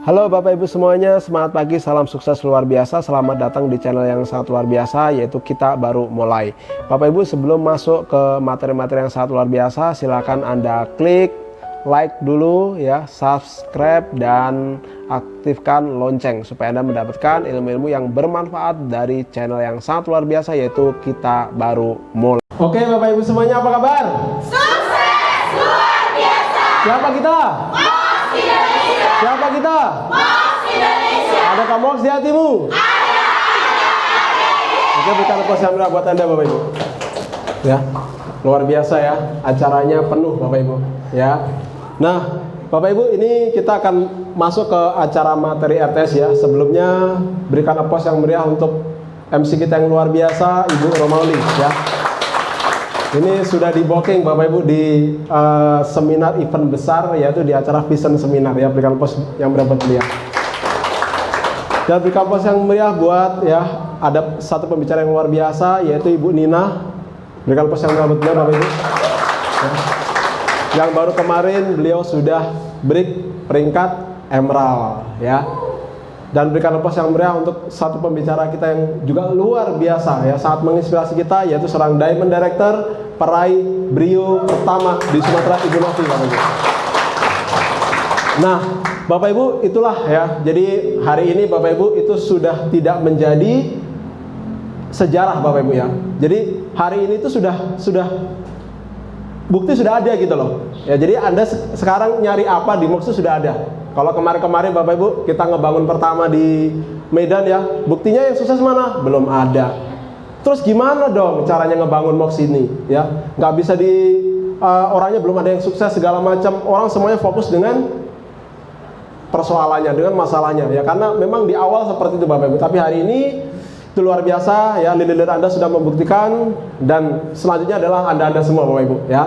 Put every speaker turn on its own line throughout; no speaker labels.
Halo Bapak Ibu semuanya, semangat pagi, salam sukses luar biasa. Selamat datang di channel yang sangat luar biasa, yaitu Kita Baru Mulai. Bapak Ibu, sebelum masuk ke materi-materi yang sangat luar biasa, silakan Anda klik like dulu ya, subscribe dan aktifkan lonceng supaya Anda mendapatkan ilmu-ilmu yang bermanfaat dari channel yang sangat luar biasa, yaitu Kita Baru Mulai. Oke Bapak Ibu semuanya, apa kabar?
Sukses luar biasa.
Siapa kita?
Mox Indonesia.
Siapa kita?
Mox Indonesia.
Ada Mox di hatimu? Oke, berikan aplaus yang meriah buat Anda Bapak Ibu. Ya, luar biasa ya, acaranya penuh Bapak Ibu. Ya, nah Bapak Ibu, ini kita akan masuk ke acara materi RTS ya. Sebelumnya berikan aplaus yang meriah untuk MC kita yang luar biasa, Ibu Romauli ya. Ini sudah di booking Bapak Ibu di seminar event besar, yaitu di acara Vision Seminar ya. Berikan aplaus yang meriah buat beliau. Dan berikan aplaus yang meriah buat ya, ada satu pembicara yang luar biasa, yaitu Ibu Nina. Berikan aplaus yang meriah buat beliau Bapak Ibu ya. Yang baru kemarin beliau sudah break peringkat emerald ya. Dan berikan aplaus yang meriah untuk satu pembicara kita yang juga luar biasa ya, sangat menginspirasi kita, yaitu seorang Diamond Director, peraih Brio pertama di Sumatera, Ibu Novi Bapak Ibu. Nah Bapak Ibu, itulah ya, jadi hari ini Bapak Ibu itu sudah tidak menjadi sejarah Bapak Ibu ya. Jadi hari ini itu sudah bukti sudah ada gitu loh ya. Jadi Anda sekarang nyari apa di Mox itu sudah ada. Kalau kemarin-kemarin Bapak Ibu kita ngebangun pertama di Medan ya, buktinya yang sukses mana? Belum ada. Terus gimana dong caranya ngebangun Mox ini ya? Nggak bisa orangnya belum ada yang sukses segala macam. Orang semuanya fokus dengan persoalannya, dengan masalahnya ya. Karena memang di awal seperti itu Bapak Ibu. Tapi hari ini itu luar biasa ya, leader Anda sudah membuktikan, dan selanjutnya adalah Anda semua Bapak Ibu ya.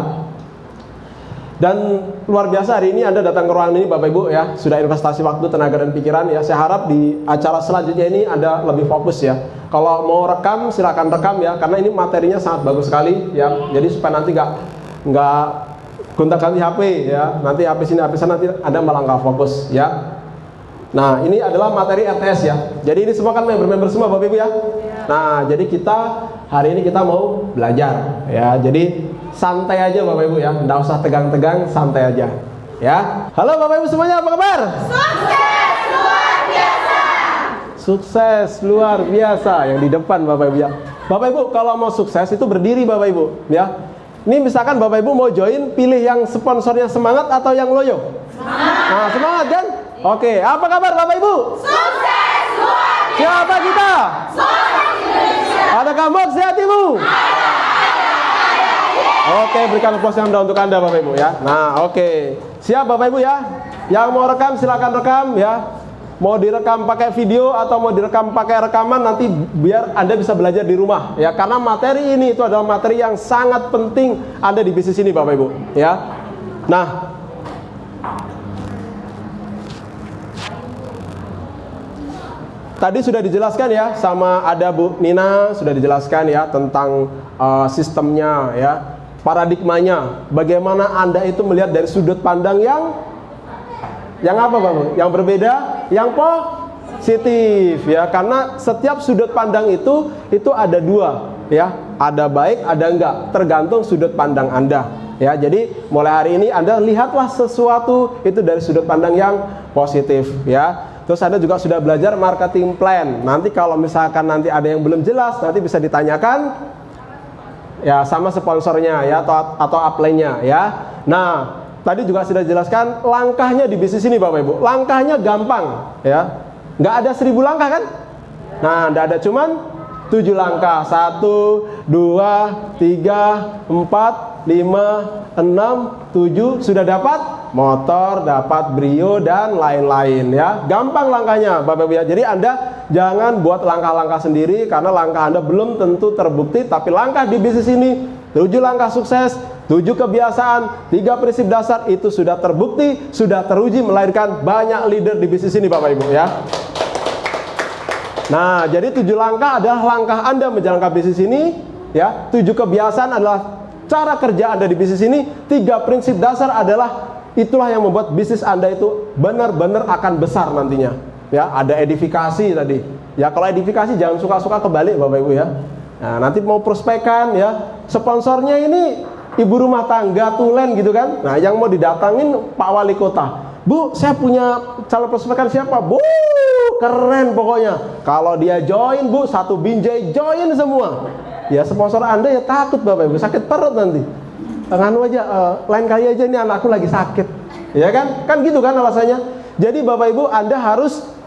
Dan luar biasa hari ini Anda datang ke ruangan ini Bapak Ibu ya, sudah investasi waktu, tenaga dan pikiran ya. Saya harap di acara selanjutnya ini Anda lebih fokus ya. Kalau mau rekam silakan rekam ya, karena ini materinya sangat bagus sekali ya. Jadi supaya nanti nggak gonta-ganti HP ya. Nanti HP sini HP sana, nanti Anda malah nggak fokus ya. Nah ini adalah materi RTS ya. Jadi ini semua kan member-member semua Bapak Ibu ya. Nah jadi kita hari ini kita mau belajar ya. Jadi santai aja Bapak Ibu ya, nggak usah tegang-tegang, santai aja ya. Halo Bapak Ibu semuanya, apa kabar?
Sukses luar biasa.
Sukses luar biasa yang di depan Bapak Ibu ya. Bapak Ibu kalau mau sukses itu berdiri Bapak Ibu ya. Ini misalkan Bapak Ibu mau join, pilih yang sponsornya semangat atau yang loyo? Semangat. Nah semangat kan? Oke, apa kabar Bapak Ibu?
Sukses luar biasa.
Siapa kita?
Mox Indonesia.
Adakah Mox di hatimu? Oke, berikan aplaus yang untuk Anda Bapak Ibu ya. Nah oke, siap Bapak Ibu ya. Yang mau rekam silakan rekam ya. Mau direkam pakai video atau mau direkam pakai rekaman, nanti biar Anda bisa belajar di rumah ya. Karena materi ini itu adalah materi yang sangat penting Anda di bisnis ini Bapak Ibu ya. Nah tadi sudah dijelaskan ya, sama ada Bu Nina sudah dijelaskan ya tentang sistemnya ya, paradigmanya, bagaimana Anda itu melihat dari sudut pandang yang apa Bapak? Yang berbeda, yang positif ya. Karena setiap sudut pandang itu ada dua ya, ada baik, ada enggak, tergantung sudut pandang Anda ya. Jadi mulai hari ini Anda lihatlah sesuatu itu dari sudut pandang yang positif ya. Terus Anda juga sudah belajar marketing plan. Nanti kalau misalkan nanti ada yang belum jelas, nanti bisa ditanyakan ya sama sponsornya ya, atau upline-nya ya. Nah tadi juga sudah dijelaskan langkahnya di bisnis ini Bapak Ibu. Langkahnya gampang ya, nggak ada 1000 langkah kan? Nah nggak ada, cuman 7 langkah. 1, 2, 3, 4, 5, 6, 7. Sudah dapat motor, dapat Brio dan lain-lain ya. Gampang langkahnya Bapak Ibu ya. Jadi Anda jangan buat langkah-langkah sendiri, karena langkah Anda belum tentu terbukti. Tapi langkah di bisnis ini 7 langkah sukses, 7 kebiasaan, 3 prinsip dasar, itu sudah terbukti, sudah teruji melahirkan banyak leader di bisnis ini Bapak Ibu ya. Nah jadi 7 langkah adalah langkah Anda menjalankan bisnis ini ya. 7 kebiasaan adalah cara kerja Anda di bisnis ini. 3 prinsip dasar adalah itulah yang membuat bisnis Anda itu benar-benar akan besar nantinya. Ya, ada edifikasi tadi. Ya, kalau edifikasi jangan suka-suka kebalik Bapak Ibu ya. Nah, nanti mau prospekan ya, sponsornya ini ibu rumah tangga tulen gitu kan. Nah, yang mau didatangin Pak Wali Kota. Bu, saya punya calon prospekan siapa? Bu, keren pokoknya. Kalau dia join Bu, satu binjai join semua. Ya, sponsor Anda ya takut Bapak Ibu, sakit perut nanti. Nganu aja, lain kali aja ini anakku lagi sakit. Ya kan? Kan gitu kan alasannya. Jadi Bapak Ibu, Anda harus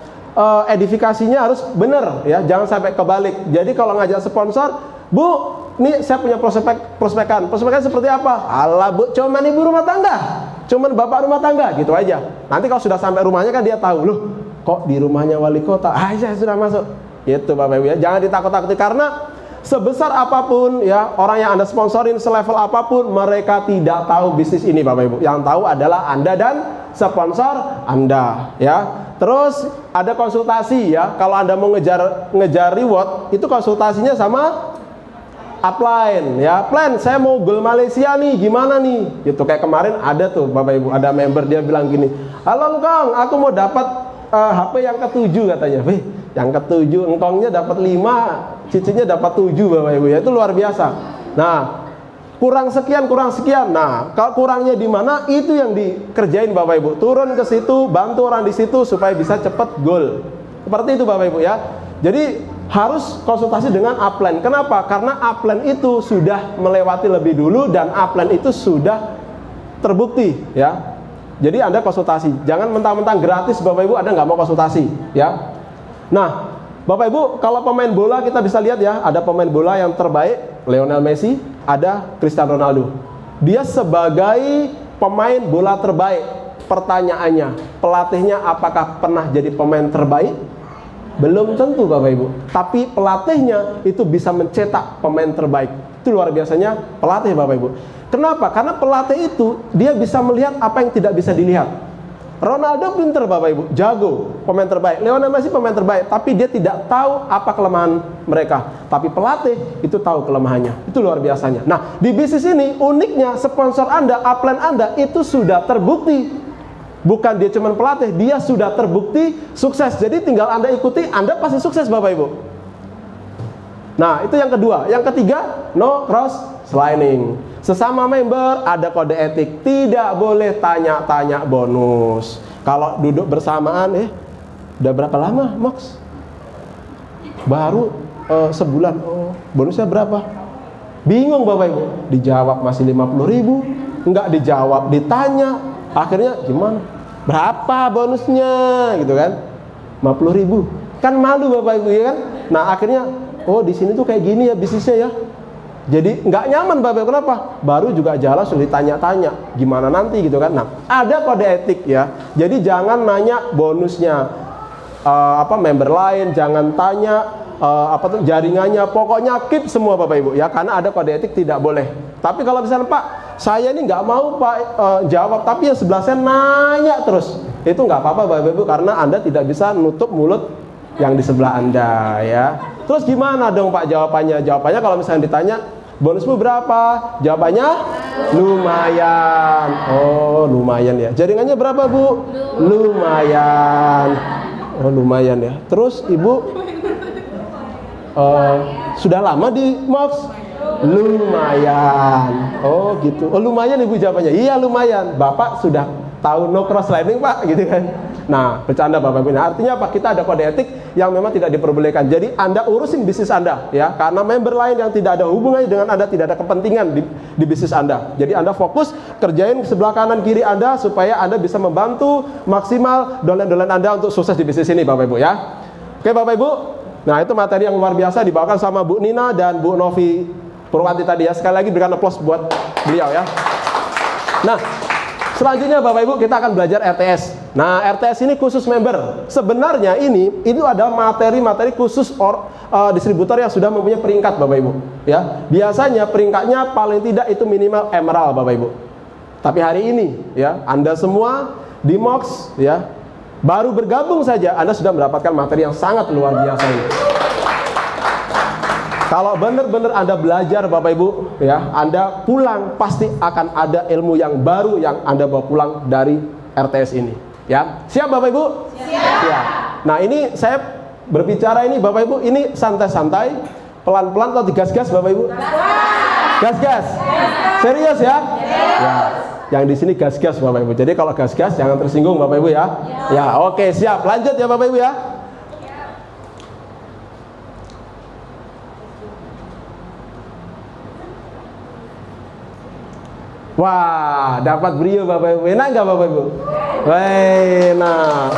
edifikasinya harus benar ya, jangan sampai kebalik. Jadi kalau ngajak sponsor, Bu, nih saya punya prospekan seperti apa? Alah Bu, cuman ibu rumah tangga, cuman bapak rumah tangga, gitu aja. Nanti kalau sudah sampai rumahnya kan dia tahu, loh kok di rumahnya wali kota, saya sudah masuk. Itu Bapak Ibu ya, jangan ditakut-takuti karena sebesar apapun ya orang yang Anda sponsorin, selevel apapun, mereka tidak tahu bisnis ini Bapak Ibu. Yang tahu adalah Anda dan sponsor Anda ya. Terus ada konsultasi ya. Kalau Anda mau ngejar reward, itu konsultasinya sama upline ya. Plan, saya mau goal Malaysia nih, gimana nih? Gitu kayak kemarin ada tuh Bapak Ibu, ada member dia bilang gini, "Halo Engkong, aku mau dapat HP yang ke-7 katanya." Wih, yang ke-7, engkongnya dapat 5, cicinya dapat 7 Bapak Ibu ya. Itu luar biasa. Nah, kurang sekian. Nah, kalau kurangnya di mana, itu yang dikerjain Bapak Ibu. Turun ke situ, bantu orang di situ supaya bisa cepat goal. Seperti itu Bapak Ibu ya. Jadi harus konsultasi dengan upline. Kenapa? Karena upline itu sudah melewati lebih dulu dan upline itu sudah terbukti ya. Jadi Anda konsultasi. Jangan mentang-mentang gratis Bapak Ibu Anda nggak mau konsultasi ya. Nah, Bapak Ibu, kalau pemain bola kita bisa lihat ya, ada pemain bola yang terbaik, Lionel Messi, ada Cristiano Ronaldo. Dia sebagai pemain bola terbaik. Pertanyaannya, pelatihnya apakah pernah jadi pemain terbaik? Belum tentu Bapak Ibu. Tapi pelatihnya itu bisa mencetak pemain terbaik. Itu luar biasanya pelatih Bapak Ibu. Kenapa? Karena pelatih itu dia bisa melihat apa yang tidak bisa dilihat. Ronaldo pinter Bapak Ibu, jago, pemain terbaik. Lionel Messi pemain terbaik, tapi dia tidak tahu apa kelemahan mereka. Tapi pelatih itu tahu kelemahannya. Itu luar biasanya. Nah, di bisnis ini uniknya sponsor Anda, upline Anda itu sudah terbukti. Bukan dia cuma pelatih, dia sudah terbukti sukses. Jadi tinggal Anda ikuti, Anda pasti sukses Bapak Ibu. Nah, itu yang kedua. Yang ketiga, no cross sliding. Sesama member ada kode etik, tidak boleh tanya-tanya bonus. Kalau duduk bersamaan, udah berapa lama, Mox? Baru sebulan. Oh, bonusnya berapa? Bingung Bapak Ibu. Dijawab masih 50.000, enggak dijawab, ditanya. Akhirnya gimana? Berapa bonusnya? Gitu kan? 50.000. Kan malu Bapak Ibu ya kan? Nah, akhirnya oh di sini tuh kayak gini ya bisnisnya ya. Jadi nggak nyaman Bapak, kenapa? Baru juga jalan sudah ditanya-tanya gimana nanti gitu kan. Nah, ada kode etik ya. Jadi jangan nanya bonusnya member lain, jangan tanya jaringannya. Pokoknya keep semua Bapak Ibu ya, karena ada kode etik tidak boleh. Tapi kalau misalnya Pak, saya ini nggak mau Pak jawab, tapi yang sebelah saya nanya terus, itu nggak apa-apa Bapak Ibu, karena Anda tidak bisa nutup mulut yang di sebelah Anda ya. Terus gimana dong Pak jawabannya? Jawabannya kalau misalnya ditanya, bonusmu berapa? Jawabannya lumayan. Oh, lumayan ya. Jaringannya berapa Bu? Lumayan. Oh, lumayan ya. Terus Ibu sudah lama di MOX? Lumayan. Oh gitu. Oh lumayan Ibu jawabannya. Iya lumayan. Bapak sudah tahu no cross sliding Pak, gitu kan? Nah, bercanda Bapak Ibu. Nah, artinya apa? Kita ada kode etik yang memang tidak diperbolehkan. Jadi Anda urusin bisnis Anda ya, karena member lain yang tidak ada hubungannya dengan Anda, tidak ada kepentingan di bisnis Anda. Jadi Anda fokus kerjain sebelah kanan kiri Anda supaya Anda bisa membantu maksimal dolen-dolen Anda untuk sukses di bisnis ini Bapak Ibu ya. Oke Bapak Ibu. Nah, itu materi yang luar biasa dibawakan sama Bu Nina dan Bu Novi Purwanti tadi ya. Sekali lagi berikan aplaus buat beliau ya. Nah, selanjutnya Bapak Ibu kita akan belajar RTS. Nah, RTS ini khusus member. Sebenarnya itu adalah materi-materi khusus distributor yang sudah mempunyai peringkat Bapak Ibu ya. Biasanya peringkatnya paling tidak itu minimal emerald Bapak Ibu. Tapi hari ini ya, Anda semua di MOX ya, baru bergabung saja Anda sudah mendapatkan materi yang sangat luar biasa ini. Kalau benar-benar Anda belajar Bapak Ibu, ya, Anda pulang pasti akan ada ilmu yang baru yang Anda bawa pulang dari RTS ini. Ya, siap Bapak Ibu? Siap. Nah, ini saya berbicara ini Bapak Ibu, ini santai-santai, pelan-pelan atau digas-gas Bapak Ibu? Gas-gas. Serius ya? Ya. Yang di sini gas-gas Bapak Ibu. Jadi kalau gas-gas jangan tersinggung Bapak Ibu ya. Ya, oke, siap. Lanjut ya Bapak Ibu ya. Wah, dapat brio Bapak Ibu. Enak nggak Bapak Ibu? Enak.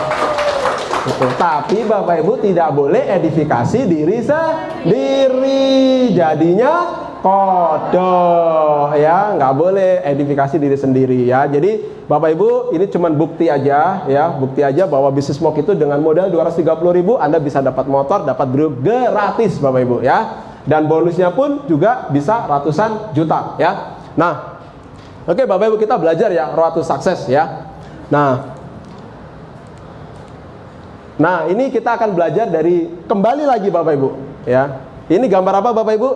Betul. Tapi Bapak Ibu tidak boleh edifikasi diri sendiri. Jadinya kodok ya, nggak boleh edifikasi diri sendiri ya. Jadi Bapak Ibu ini cuman bukti aja ya, bukti aja bahwa bisnis smoke itu dengan modal 230.000 Anda bisa dapat motor, dapat brio gratis Bapak Ibu ya. Dan bonusnya pun juga bisa ratusan juta ya. Nah, oke Bapak Ibu, kita belajar ya Road to Success ya. Nah ini kita akan belajar dari kembali lagi Bapak Ibu ya. Ini gambar apa Bapak Ibu?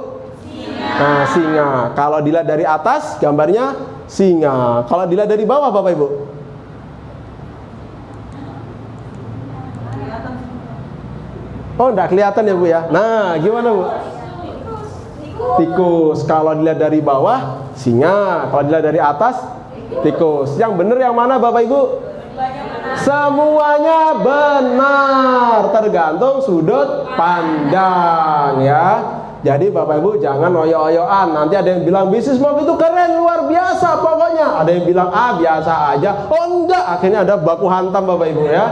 Singa. Nah, singa. Kalau dilihat dari atas gambarnya singa. Kalau dilihat dari bawah Bapak Ibu? Oh, enggak kelihatan ya Bu ya. Nah, gimana Bu? Tikus. Kalau dilihat dari bawah singa, kalau dilihat dari atas tikus. Yang benar yang mana Bapak Ibu? Semuanya benar, tergantung sudut pandang ya. Jadi Bapak Ibu jangan oyo-oyoan. Nanti ada yang bilang bisnis smoke itu keren, luar biasa pokoknya. Ada yang bilang biasa aja. Oh enggak, akhirnya ada baku hantam Bapak Ibu ya.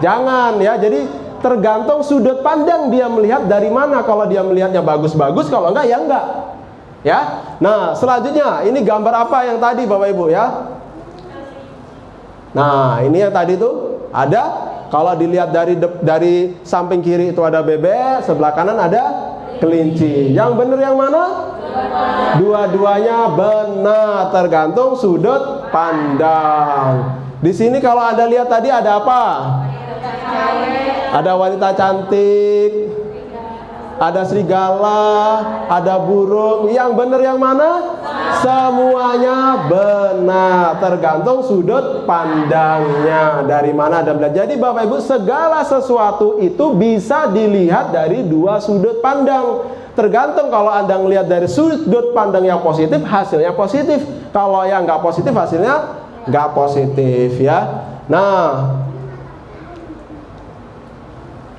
Jangan ya. Jadi tergantung sudut pandang dia melihat dari mana. Kalau dia melihatnya bagus-bagus, kalau enggak ya enggak. Ya. Nah, selanjutnya ini gambar apa yang tadi Bapak Ibu ya? Nah, ini yang tadi tuh ada, kalau dilihat dari samping kiri itu ada bebek, sebelah kanan ada kelinci. Yang benar yang mana? Dua-duanya benar, tergantung sudut pandang. Di sini kalau Anda lihat tadi ada apa? Ada wanita cantik, ada serigala, ada burung. Yang benar yang mana? Semuanya benar, tergantung sudut pandangnya. Dari mana Anda belajar. Jadi Bapak Ibu, segala sesuatu itu bisa dilihat dari dua sudut pandang. Tergantung, kalau Anda melihat dari sudut pandang yang positif, hasilnya positif. Kalau yang nggak positif, hasilnya nggak positif ya.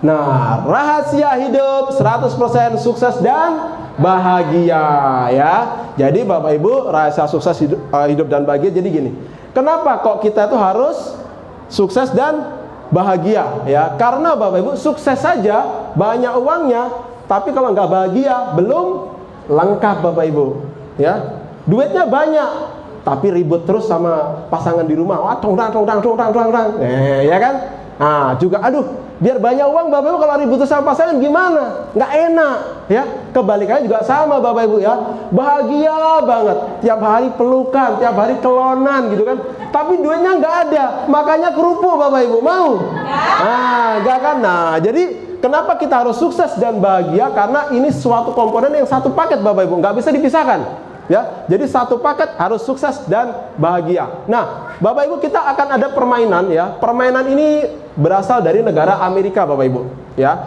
Nah, rahasia hidup 100% sukses dan bahagia ya. Jadi Bapak Ibu, rahasia sukses hidup dan bahagia jadi gini. Kenapa kok kita itu harus sukses dan bahagia ya? Karena Bapak Ibu, sukses saja banyak uangnya, tapi kalau nggak bahagia belum lengkap Bapak Ibu ya. Duitnya banyak, tapi ribut terus sama pasangan di rumah. Wah, ya kan? Nah, juga biar banyak uang Bapak Ibu, kalau ribut sama pasangan gimana? Nggak enak ya. Kebalikannya juga sama Bapak Ibu ya. Bahagia banget, tiap hari pelukan, tiap hari kelonan gitu kan. Tapi duitnya nggak ada, makanya kerupuk Bapak Ibu. Mau? Nah, nggak kan? Nah, jadi kenapa kita harus sukses dan bahagia? Karena ini suatu komponen yang satu paket Bapak Ibu, nggak bisa dipisahkan. Ya, jadi satu paket harus sukses dan bahagia. Nah, Bapak Ibu, kita akan ada permainan ya. Permainan ini berasal dari negara Amerika Bapak Ibu ya.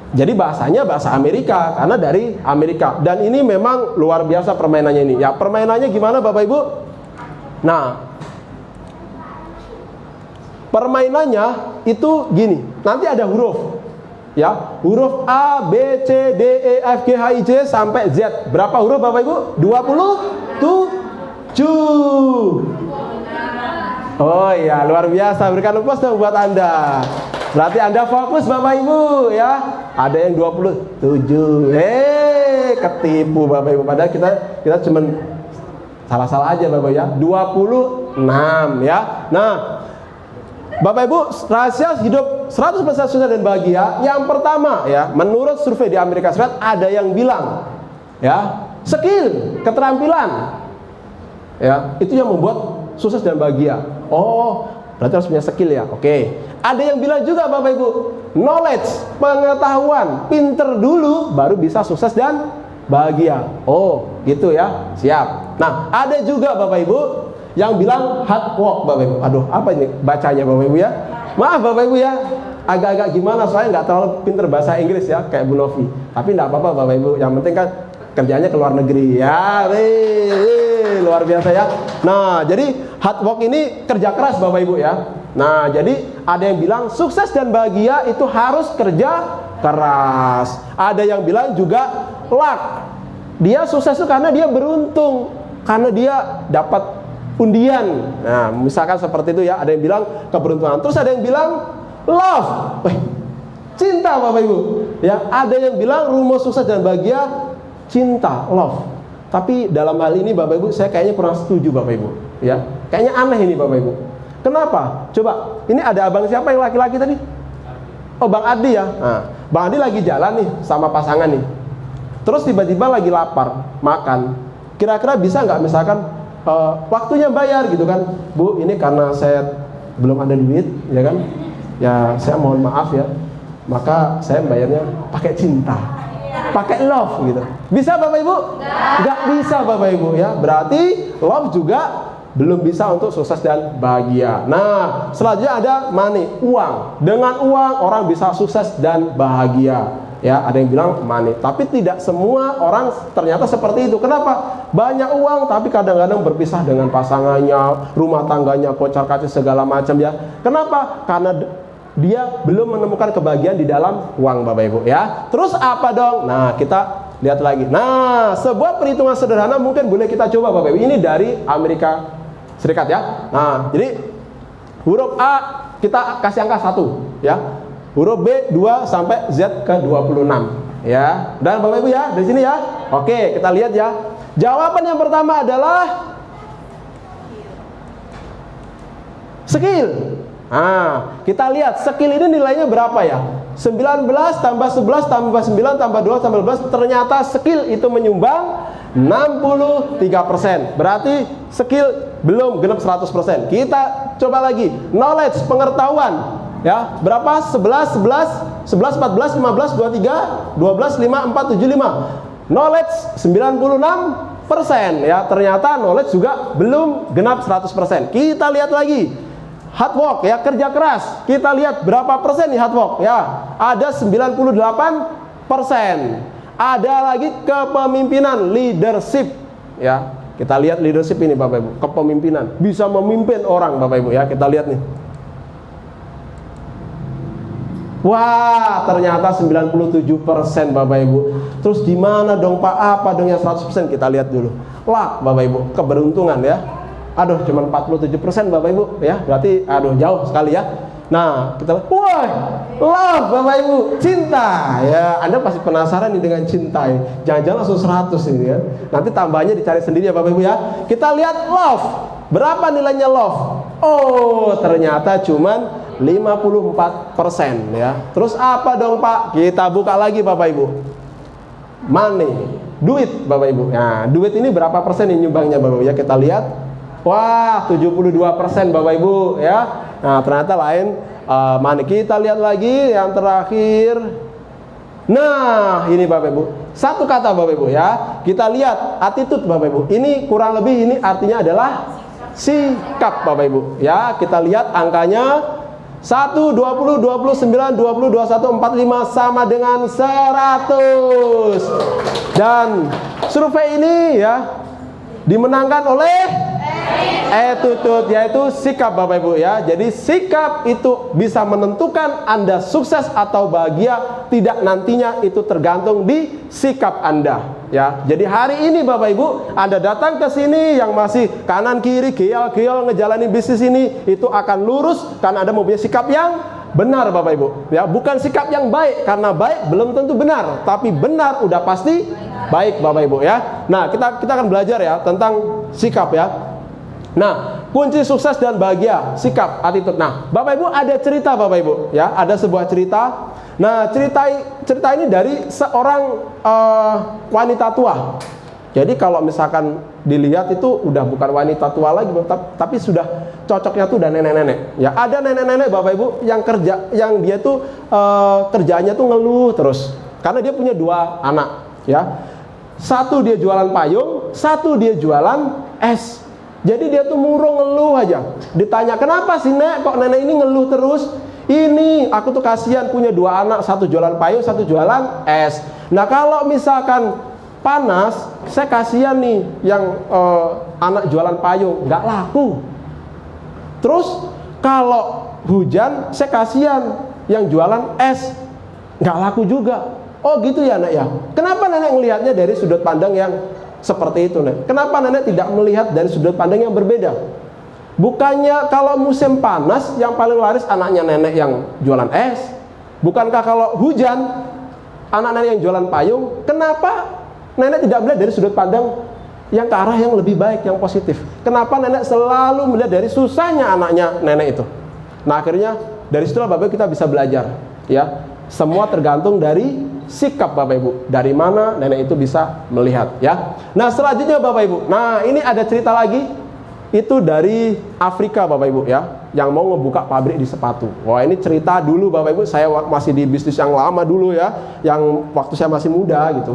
Jadi bahasanya bahasa Amerika karena dari Amerika. Dan ini memang luar biasa permainannya ini. Ya, permainannya gimana Bapak Ibu? Nah, permainannya itu gini. Nanti ada huruf. Ya, huruf A, B, C, D, E, F, G, H, I, J sampai Z. Berapa huruf Bapak Ibu? 27. Oh iya, luar biasa. Berikan plus dong buat Anda. Berarti Anda fokus Bapak Ibu ya. Ada yang 27. Ketipu Bapak Ibu. Padahal kita cuman salah-salah aja Bapak ya. 26 ya. Nah, Bapak Ibu, rahasia hidup 100% sukses dan bahagia. Yang pertama ya, menurut survei di Amerika Serikat ada yang bilang ya, skill, keterampilan ya, itu yang membuat sukses dan bahagia. Oh, Berarti harus punya skill ya. Oke. Ada yang bilang juga Bapak Ibu, knowledge, pengetahuan, pinter dulu baru bisa sukses dan bahagia. Oh, gitu ya. Siap. Nah, ada juga Bapak Ibu yang bilang hard work Bapak Ibu. Aduh, apa ini bacanya Bapak Ibu ya? Maaf Bapak Ibu ya, agak-agak gimana soalnya nggak terlalu pinter bahasa Inggris ya kayak Bu Novi. Tapi nggak apa-apa Bapak Ibu, yang penting kan kerjanya ke luar negeri ya. Luar biasa ya. Nah, jadi hard work ini kerja keras Bapak Ibu ya. Nah, jadi ada yang bilang sukses dan bahagia itu harus kerja keras. Ada yang bilang juga luck. Dia sukses itu karena dia beruntung, karena dia dapat undian. Nah, misalkan seperti itu ya. Ada yang bilang keberuntungan. Terus ada yang bilang love. Cinta Bapak Ibu. Ya, ada yang bilang rumus sukses dan bahagia cinta, love. Tapi dalam hal ini Bapak Ibu saya kayaknya kurang setuju Bapak Ibu. Ya, kayaknya aneh ini Bapak Ibu. Kenapa? Coba, ini ada abang siapa yang laki-laki tadi? Oh, Bang Adi ya. Nah, Bang Adi lagi jalan nih sama pasangan nih. Terus tiba-tiba lagi lapar, makan. Kira-kira bisa nggak misalkan waktunya bayar gitu kan? Bu, ini karena saya belum ada duit, ya kan? Ya, saya mohon maaf ya. Maka saya bayarnya pakai cinta, pakai love gitu. Bisa Bapak Ibu? Nggak bisa Bapak Ibu ya. Berarti love juga belum bisa untuk sukses dan bahagia. Nah, selanjutnya ada money, uang. Dengan uang orang bisa sukses dan bahagia. Ya, ada yang bilang money. Tapi tidak semua orang ternyata seperti itu. Kenapa? Banyak uang tapi kadang-kadang berpisah dengan pasangannya, rumah tangganya kocar-kacir segala macam ya. Kenapa? Karena dia belum menemukan kebahagiaan di dalam uang Bapak Ibu ya. Terus apa dong? Nah, kita lihat lagi. Nah, sebuah perhitungan sederhana mungkin boleh kita coba Bapak Ibu. Ini dari Amerika Serikat ya. Nah, jadi huruf A kita kasih angka 1 ya. Huruf B 2 sampai Z ke 26 ya. Dan Bapak Ibu ya, dari sini ya. Oke, kita lihat ya. Jawaban yang pertama adalah skill. Nah, kita lihat skill ini nilainya berapa ya? 19 tambah 11 tambah 9 tambah 2 tambah 12. Ternyata skill itu menyumbang 63%. Berarti skill belum genap 100%. Kita coba lagi. Knowledge, pengetahuan. Ya, berapa? 11, 14, 15, 23, 12, 5, 4, 7, 5. Knowledge 96%. Ya, ternyata knowledge juga belum genap 100%. Kita lihat lagi. Hard work ya, kerja keras. Kita lihat berapa persen nih hard work ya. Ada 98%. Ada lagi kepemimpinan, leadership ya. Kita lihat leadership ini Bapak Ibu, kepemimpinan, bisa memimpin orang Bapak Ibu ya. Kita lihat nih. Wah, ternyata 97% Bapak Ibu. Terus gimana dong Pak? Apa dong yang 100%? Kita lihat dulu. Luck Bapak Ibu, keberuntungan ya. Aduh, cuma 47% Bapak Ibu ya. Berarti aduh jauh sekali ya. Nah, kita lihat, wah, love Bapak Ibu, cinta ya. Anda pasti penasaran nih dengan cinta ini. Jangan-jangan langsung 100 ini ya. Nanti tambahnya dicari sendiri ya Bapak Ibu ya. Kita lihat love. Berapa nilainya love? Oh, ternyata cuman 54% ya. Terus apa dong Pak? Kita buka lagi Bapak Ibu. Money, duit Bapak Ibu. Nah, duit ini berapa persen nih nyumbangnya Bapak Ibu ya? Kita lihat. Wah, 72% Bapak Ibu ya. Nah, ternyata lain money. Kita lihat lagi yang terakhir. Nah, ini Bapak Ibu. Satu kata Bapak Ibu ya. Kita lihat attitude Bapak Ibu. Ini kurang lebih ini artinya adalah sikap Bapak Ibu ya. Kita lihat angkanya 1, 20, 29, 20, 21, 45 sama dengan 100. Dan survei ini ya dimenangkan oleh attitude, yaitu sikap Bapak Ibu ya. Jadi sikap itu bisa menentukan Anda sukses atau bahagia. Tidak nantinya itu tergantung di sikap Anda ya. Jadi hari ini Bapak Ibu Anda datang ke sini yang masih kanan kiri geol-geol ngejalanin bisnis ini, itu akan lurus karena Anda mempunyai sikap yang benar Bapak Ibu ya. Bukan sikap yang baik, karena baik belum tentu benar, tapi benar udah pasti baik Bapak Ibu ya. Nah, kita akan belajar ya tentang sikap ya. Nah, kunci sukses dan bahagia, sikap, attitude. Nah, Bapak Ibu ada cerita Bapak Ibu ya, ada sebuah cerita. Nah, cerita ini dari seorang wanita tua. Jadi kalau misalkan dilihat itu udah bukan wanita tua lagi, tapi sudah cocoknya tuh udah nenek-nenek. Ya, ada nenek-nenek Bapak Ibu yang dia tuh kerjaannya tuh ngeluh terus. Karena dia punya 2 anak, ya. Satu dia jualan payung, satu dia jualan es. Jadi dia tuh murung ngeluh aja. Ditanya, "Kenapa sih, Nek? Kok nenek ini ngeluh terus?" "Ini, aku tuh kasihan punya 2 anak, satu jualan payung, satu jualan es. Nah, kalau misalkan panas, saya kasihan nih yang anak jualan payung, nggak laku. Terus kalau hujan, saya kasihan yang jualan es, nggak laku juga." "Oh gitu ya, Nek ya." Kenapa nenek melihatnya dari sudut pandang yang seperti itu, Nek? Kenapa nenek tidak melihat dari sudut pandang yang berbeda? Bukannya kalau musim panas yang paling laris anaknya nenek yang jualan es? Bukankah kalau hujan anak nenek yang jualan payung? Kenapa nenek tidak melihat dari sudut pandang yang ke arah yang lebih baik, yang positif? Kenapa nenek selalu melihat dari susahnya anaknya nenek itu? Nah, akhirnya dari situlah Bapak Ibu kita bisa belajar, ya. Semua tergantung dari sikap Bapak Ibu. Dari mana nenek itu bisa melihat, ya. Nah, selanjutnya Bapak Ibu. Nah, ini ada cerita lagi. Itu dari Afrika Bapak Ibu, ya, yang mau ngebuka pabrik di sepatu. Wah, ini cerita dulu Bapak Ibu. Saya masih di bisnis yang lama dulu, ya, yang waktu saya masih muda gitu.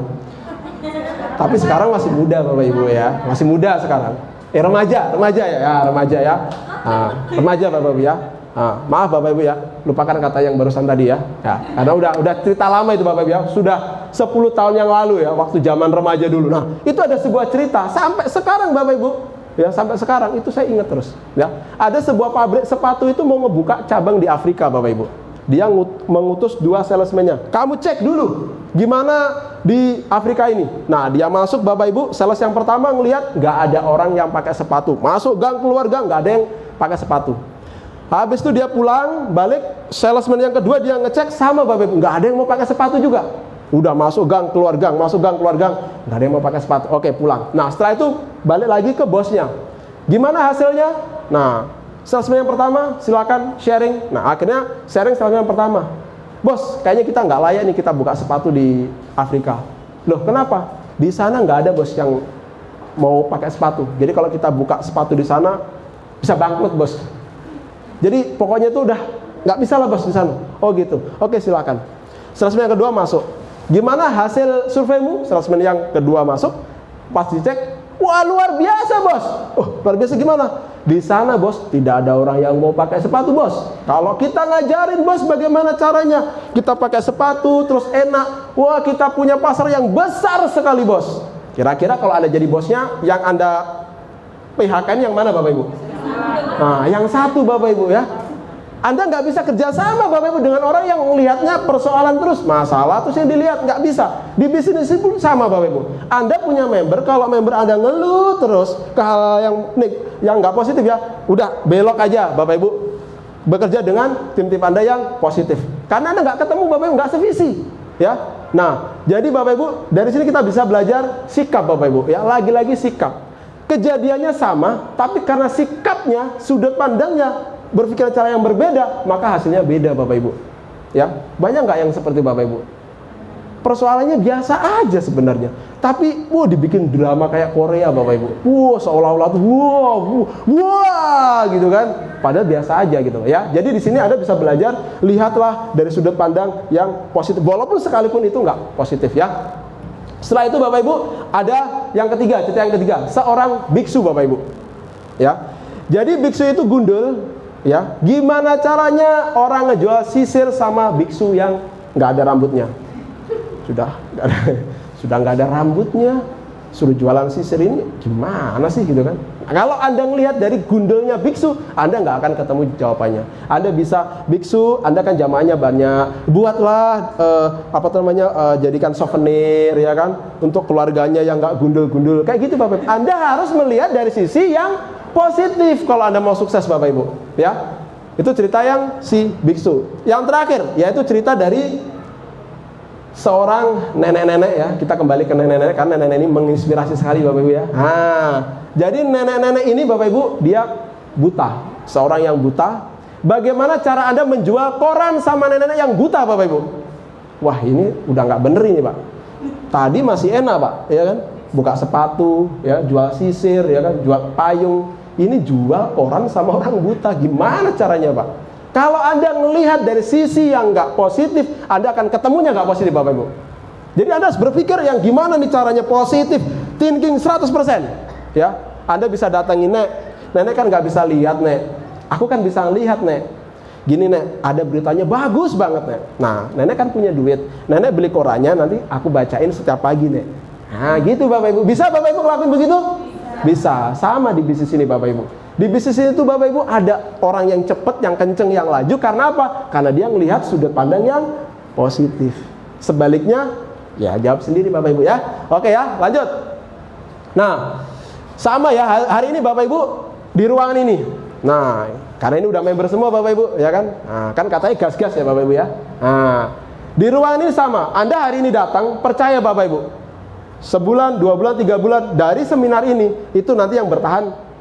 Tapi sekarang masih muda Bapak Ibu, ya. Masih muda sekarang. Remaja ya, remaja ya. Nah, remaja Bapak Ibu, ya. Nah, maaf Bapak Ibu, ya, lupakan kata yang barusan tadi, ya. Karena udah cerita lama itu Bapak Ibu, ya. Sudah 10 tahun yang lalu, ya, waktu zaman remaja dulu. Nah, itu ada sebuah cerita sampai sekarang Bapak Ibu, ya, sampai sekarang itu saya ingat terus, ya. Ada sebuah pabrik sepatu itu mau ngebuka cabang di Afrika Bapak Ibu. Dia mengutus 2 salesman-nya. "Kamu cek dulu gimana di Afrika ini." Nah, dia masuk Bapak Ibu, sales yang pertama ngelihat nggak ada orang yang pakai sepatu. Masuk gang, keluar gang, nggak ada yang pakai sepatu. Habis itu dia pulang, balik, salesman yang kedua dia ngecek sama Bapak Ibu, nggak ada yang mau pakai sepatu juga. Udah masuk gang, keluar gang, masuk gang, keluar gang, nggak ada yang mau pakai sepatu. Oke, pulang. Nah, setelah itu balik lagi ke bosnya. "Gimana hasilnya?" Nah, salesman yang pertama silakan sharing. Nah, akhirnya sharing salesman yang pertama. "Bos, kayaknya kita nggak layak nih kita buka sepatu di Afrika." "Loh, kenapa?" "Di sana nggak ada bos yang mau pakai sepatu. Jadi kalau kita buka sepatu di sana bisa bangkrut bos. Jadi pokoknya itu udah nggak bisa lah bos di sana." "Oh gitu, oke silakan." Salesman yang kedua masuk. "Gimana hasil surveimu?" Salesman yang kedua masuk. Pas dicek, "Wah, luar biasa bos." "Oh, luar biasa gimana?" "Di sana bos tidak ada orang yang mau pakai sepatu bos. Kalau kita ngajarin bos bagaimana caranya kita pakai sepatu terus enak, wah kita punya pasar yang besar sekali bos." Kira-kira kalau Anda jadi bosnya, yang Anda PHK yang mana Bapak Ibu? Nah, yang satu Bapak Ibu, ya. Anda nggak bisa kerjasama Bapak Ibu dengan orang yang melihatnya persoalan terus, masalah terus yang dilihat, nggak bisa. Di bisnis pun sama Bapak Ibu. Anda punya member, kalau member Anda ngeluh terus ke hal yang nggak positif, ya, udah belok aja Bapak Ibu. Bekerja dengan tim-tim Anda yang positif. Karena Anda nggak ketemu Bapak Ibu, nggak sevisi, ya. Nah, jadi Bapak Ibu, dari sini kita bisa belajar sikap Bapak Ibu, ya. Lagi-lagi sikap. Kejadiannya sama, tapi karena sikapnya, sudut pandangnya, berpikir cara yang berbeda, maka hasilnya beda Bapak Ibu, ya. Banyak nggak yang seperti Bapak Ibu? Persoalannya biasa aja sebenarnya, tapi dibikin drama kayak Korea Bapak Ibu. Seolah-olah tuh gitu kan. Padahal biasa aja gitu, ya. Jadi di sini Anda bisa belajar, lihatlah dari sudut pandang yang positif, walaupun sekalipun itu nggak positif, ya. Setelah itu Bapak Ibu, ada yang ketiga, cerita yang ketiga, seorang biksu Bapak Ibu, ya. Jadi biksu itu gundul, ya. Gimana caranya orang ngejual sisir sama biksu yang nggak ada rambutnya? Sudah nggak ada rambutnya, suruh jualan sisir, ini gimana sih gitu kan? Nah, kalau Anda ngelihat dari gundulnya biksu, Anda nggak akan ketemu jawabannya. Anda bisa biksu, Anda kan jamaahnya banyak, buatlah jadikan souvenir, ya kan, untuk keluarganya yang nggak gundul-gundul kayak gitu Bapak Ibu. Anda harus melihat dari sisi yang positif kalau Anda mau sukses Bapak Ibu, ya. Itu cerita yang si biksu. Yang terakhir yaitu cerita dari seorang nenek-nenek, ya. Kita kembali ke nenek-nenek karena nenek ini menginspirasi sekali Bapak Ibu, ya. Jadi nenek-nenek ini Bapak Ibu, dia buta, seorang yang buta. Bagaimana cara Anda menjual koran sama nenek-nenek yang buta Bapak Ibu? Wah, ini udah nggak bener ini Pak. Tadi masih enak Pak, ya kan? buka sepatu, ya, jual sisir, ya kan, jual payung. Ini jual koran sama orang buta. Gimana caranya, Pak? Kalau Anda melihat dari sisi yang nggak positif, Anda akan ketemunya nggak positif, Bapak Ibu. Jadi Anda harus berpikir yang gimana nih caranya positif, thinking 100%. Ya, Anda bisa datangin, Nenek kan nggak bisa lihat, Nek. Aku kan bisa lihat, Nek. Gini, Nek, ada beritanya bagus banget, Nek. Nah, Nenek kan punya duit. Nenek beli korannya, nanti aku bacain setiap pagi, Nek. Nah, gitu Bapak Ibu. Bisa Bapak Ibu ngelakuin begitu? Bisa. Sama di bisnis ini, Bapak Ibu. Di bisnis ini tuh Bapak Ibu ada orang yang cepat, yang kenceng, yang laju. Karena apa? Karena dia melihat sudut pandang yang positif. Sebaliknya, ya jawab sendiri Bapak Ibu ya. Oke ya, lanjut. Nah, sama ya, hari ini Bapak Ibu di ruangan ini. Nah, karena ini udah member semua Bapak Ibu, ya kan? Nah, kan katanya gas-gas ya Bapak Ibu ya. Nah, di ruangan ini sama. Anda hari ini datang, percaya Bapak Ibu. Sebulan, 2 bulan, 3 bulan dari seminar ini, itu nanti yang bertahan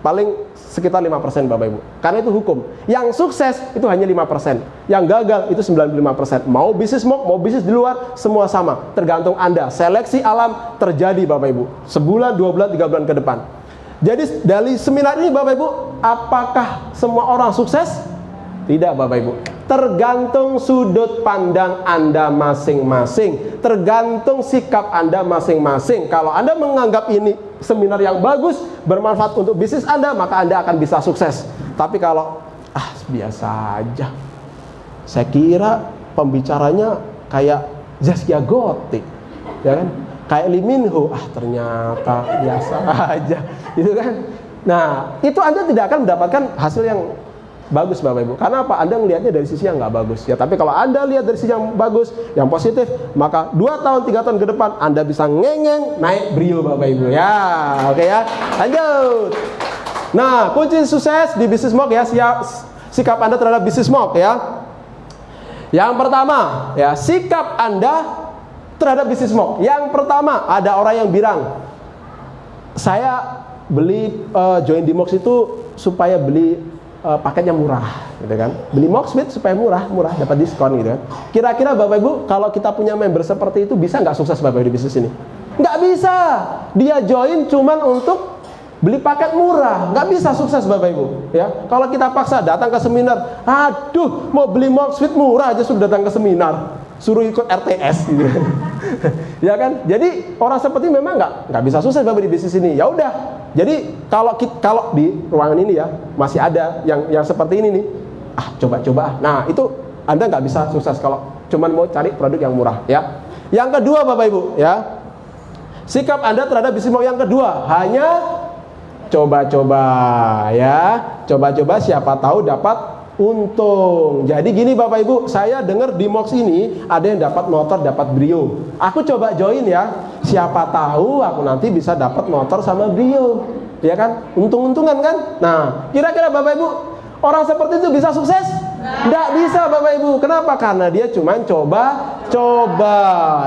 paling sekitar 5% Bapak Ibu. Karena itu hukum. Yang sukses itu hanya 5%. Yang gagal itu 95%. Mau bisnis mau bisnis di luar, semua sama. Tergantung Anda. Seleksi alam terjadi Bapak Ibu. Sebulan, 2 bulan, 3 bulan ke depan. Jadi dari seminar ini Bapak Ibu, apakah semua orang sukses? Tidak Bapak Ibu. Tergantung sudut pandang Anda masing-masing. Tergantung sikap Anda masing-masing. Kalau Anda menganggap ini seminar yang bagus, bermanfaat untuk bisnis Anda, maka Anda akan bisa sukses. Tapi kalau biasa aja, saya kira pembicaranya kayak Zaskia Gotik, ya kan? Kayak Lee Min Ho, ternyata biasa aja, gitu kan? Nah, itu Anda tidak akan mendapatkan hasil yang bagus Bapak Ibu. Karena apa? Anda melihatnya dari sisi yang nggak bagus. Ya, tapi kalau Anda lihat dari sisi yang bagus, yang positif, maka 2 tahun, 3 tahun ke depan Anda bisa ngengeng naik brio Bapak Ibu. Ya, oke ya. Lanjut. Nah, kunci sukses di bisnis Mok ya, sikap Anda terhadap bisnis Mok ya. Yang pertama, ya, sikap Anda terhadap bisnis Mok. Yang pertama, ada orang yang bilang, saya beli join di Mox itu supaya beli paketnya murah, gitu kan? Beli Moxbit supaya murah, dapat diskon, gitu kan? Kira-kira Bapak Ibu, kalau kita punya member seperti itu, bisa nggak sukses Bapak Ibu di bisnis ini? Nggak bisa. Dia join cuman untuk beli paket murah, nggak bisa sukses Bapak Ibu. Ya, kalau kita paksa datang ke seminar, aduh, mau beli Moxbit murah aja sudah datang ke seminar, suruh ikut RTS, gitu. Ya kan? Jadi orang seperti memang nggak bisa sukses Bapak di bisnis ini. Ya udah. Jadi kalau di ruangan ini ya masih ada yang seperti ini nih, coba-coba. Nah, itu Anda nggak bisa sukses kalau cuman mau cari produk yang murah ya. Yang kedua Bapak Ibu ya, sikap Anda terhadap bisnis yang kedua hanya coba-coba ya, coba-coba siapa tahu dapat untung. Jadi gini Bapak Ibu, saya dengar di Mox ini ada yang dapat motor, dapat Brio. Aku coba join ya. Siapa tahu aku nanti bisa dapat motor sama Brio. Ya kan? Untung-untungan kan? Nah, kira-kira Bapak Ibu, orang seperti itu bisa sukses? Nggak bisa Bapak Ibu. Kenapa? Karena dia cuma coba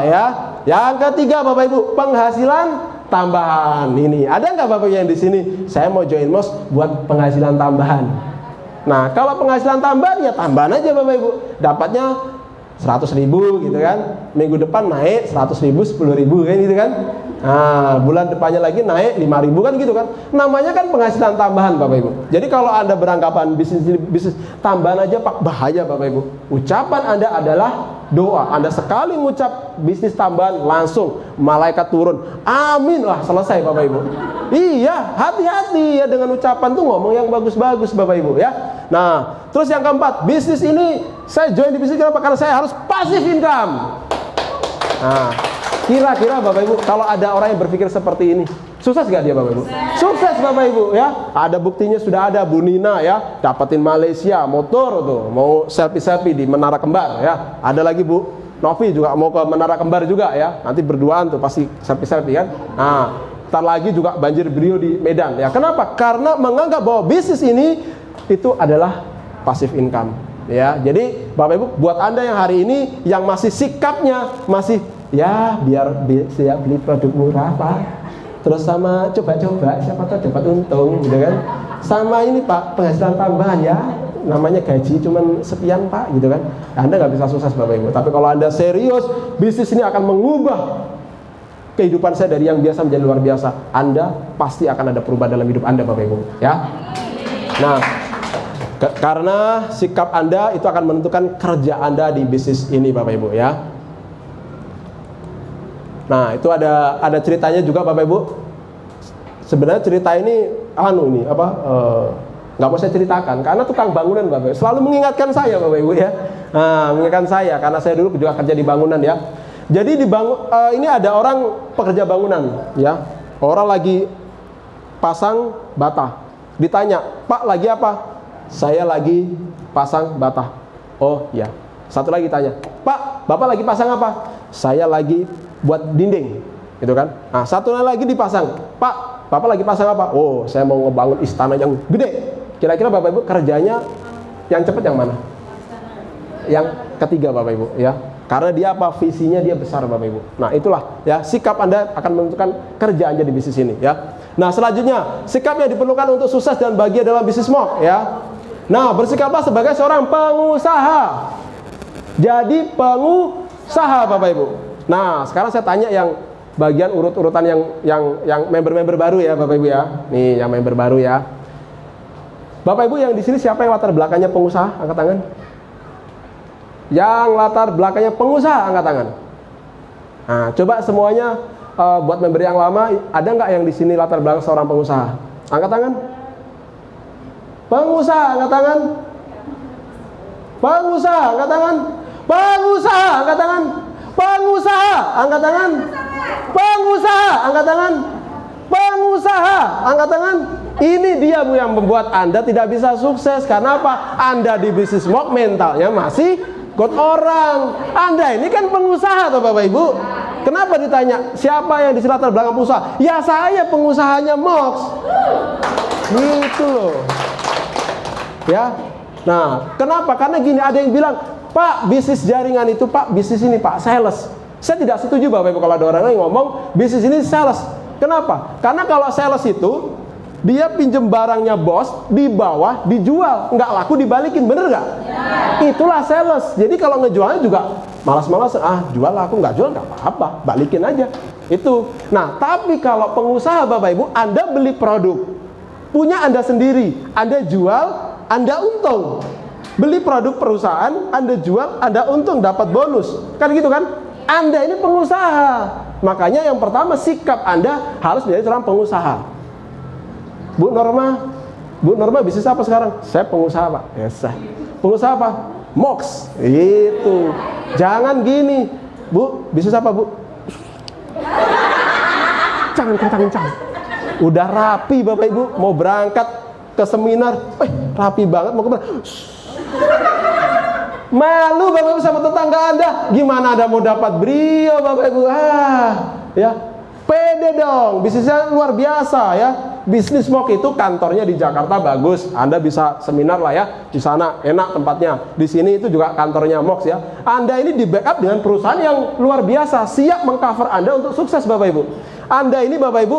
ya. Yang ketiga Bapak Ibu, penghasilan tambahan. Ini ada nggak Bapak Ibu yang di sini? Saya mau join Mox buat penghasilan tambahan. Nah, kalau penghasilan tambahan ya tambahan aja Bapak Ibu. Dapatnya 100.000 gitu kan. Minggu depan naik 100.000, 10.000 kan gitu kan. Nah, bulan depannya lagi naik 5.000 kan gitu kan. Namanya kan penghasilan tambahan Bapak Ibu. Jadi kalau Anda beranggapan bisnis tambahan aja Pak, bahaya Bapak Ibu. Ucapan Anda adalah doa. Anda sekali ngucap bisnis tambahan langsung malaikat turun. Amin lah, selesai Bapak Ibu. Iya, hati-hati ya dengan ucapan tuh ngomong yang bagus-bagus Bapak Ibu ya. Nah, terus yang keempat, bisnis ini saya join di bisnis kenapa? Karena saya harus passive income. Nah, kira-kira Bapak Ibu, kalau ada orang yang berpikir seperti ini, sukses gak dia Bapak Ibu? Sukses Bapak Ibu ya. Ada buktinya sudah ada, Bu Nina ya, dapatin Malaysia motor tuh, mau selfie-selfie di Menara Kembar ya. Ada lagi Bu Novi juga mau ke Menara Kembar juga ya. Nanti berduaan tuh pasti selfie-selfie kan. Nah, ntar lagi juga banjir Brio di Medan ya. Kenapa? Karena menganggap bahwa bisnis ini itu adalah passive income ya. Jadi Bapak Ibu, buat Anda yang hari ini yang masih sikapnya masih ya biar bisa beli produk murah Pak, terus sama coba-coba siapa tahu dapat untung gitu kan. Sama ini Pak, penghasilan tambahan ya, namanya gaji cuman sekian Pak gitu kan. Anda nggak bisa sukses Bapak Ibu. Tapi kalau Anda serius, bisnis ini akan mengubah kehidupan saya dari yang biasa menjadi luar biasa, Anda pasti akan ada perubahan dalam hidup Anda, Bapak Ibu, ya. Nah, karena sikap Anda itu akan menentukan kerja Anda di bisnis ini, Bapak Ibu, ya. Nah, itu ada ceritanya juga, Bapak Ibu. Sebenarnya cerita ini nggak mau saya ceritakan karena tukang bangunan, Bapak Ibu, selalu mengingatkan saya, Bapak Ibu, ya. Nah, mengingatkan saya karena saya dulu juga kerja di bangunan, ya. Jadi ini ada orang pekerja bangunan, ya. Orang lagi pasang bata. Ditanya, "Pak, lagi apa?" "Saya lagi pasang bata." "Oh, ya." Satu lagi tanya, "Pak, Bapak lagi pasang apa?" "Saya lagi buat dinding." Gitu kan. Nah, satu lagi dipasang, "Pak, Bapak lagi pasang apa?" "Oh, saya mau ngebangun istana yang gede." Kira-kira Bapak Ibu kerjanya yang cepat yang mana? Yang ketiga, Bapak Ibu, ya. Karena dia apa? Visinya dia besar, Bapak Ibu. Nah, itulah, ya, sikap Anda akan menentukan kerja Anda di bisnis ini, ya. Nah, selanjutnya, sikap yang diperlukan untuk sukses dan bahagia dalam bisnis Mock, ya. Nah, bersikaplah sebagai seorang pengusaha. Jadi pengusaha, Bapak Ibu. Nah, sekarang saya tanya yang bagian urut-urutan yang member-member baru, ya, Bapak Ibu, ya. Nih, yang member baru, ya. Bapak Ibu yang di sini siapa yang latar belakangnya pengusaha? Angkat tangan. Yang latar belakangnya pengusaha, angkat tangan. Nah, coba semuanya buat member yang lama, ada nggak yang di sini latar belakang seorang pengusaha? Angkat tangan. Pengusaha, angkat tangan. Pengusaha, angkat tangan. Pengusaha, angkat tangan. Pengusaha, angkat tangan. Pengusaha, angkat tangan. Pengusaha, angkat tangan. Ini dia, Bu, yang membuat Anda tidak bisa sukses. Karena apa? Anda di bisnis Mock mentalnya masih ikut orang. Anda ini kan pengusaha, toh, Bapak Ibu. Kenapa ditanya siapa yang di latar belakang pengusaha? Ya, saya pengusahanya Mock. Gitu loh. Ya. Nah, kenapa? Karena gini, ada yang bilang, "Pak, bisnis jaringan itu, Pak, bisnis ini, Pak, sales." Saya tidak setuju, Bapak Ibu, kalau ada orang yang ngomong bisnis ini sales. Kenapa? Karena kalau sales itu dia pinjem barangnya bos, di bawah dijual, nggak laku dibalikin, bener nggak? Ya. Itulah sales. Jadi kalau ngejualnya juga malas-malas, jual aku, nggak jual nggak apa-apa, balikin aja. Itu. Nah, tapi kalau pengusaha, Bapak Ibu, Anda beli produk, punya Anda sendiri, Anda jual, Anda untung. Beli produk perusahaan, Anda jual, Anda untung, dapat bonus. Kan gitu kan? Anda ini pengusaha. Makanya yang pertama, sikap Anda harus menjadi seorang pengusaha. Bu Norma bisnis apa sekarang? Saya pengusaha, Pak. Yes. Pengusaha apa? Mox. Itu. Jangan gini. Bu, bisnis apa, Bu? Jangan kencang-kencang. Udah rapi, Bapak Ibu, mau berangkat ke seminar. Rapi banget mau kemana? Malu, Bapak Ibu, sama tetangga Anda. Gimana Anda mau dapat brio, Bapak Ibu? Ya. Pede dong, bisnisnya luar biasa, ya. Bisnis Mock itu kantornya di Jakarta bagus, Anda bisa seminar lah, ya, di sana enak tempatnya. Di sini itu juga kantornya Mock, ya. Anda ini di backup dengan perusahaan yang luar biasa, siap mengcover Anda untuk sukses, Bapak Ibu. Anda ini, Bapak Ibu,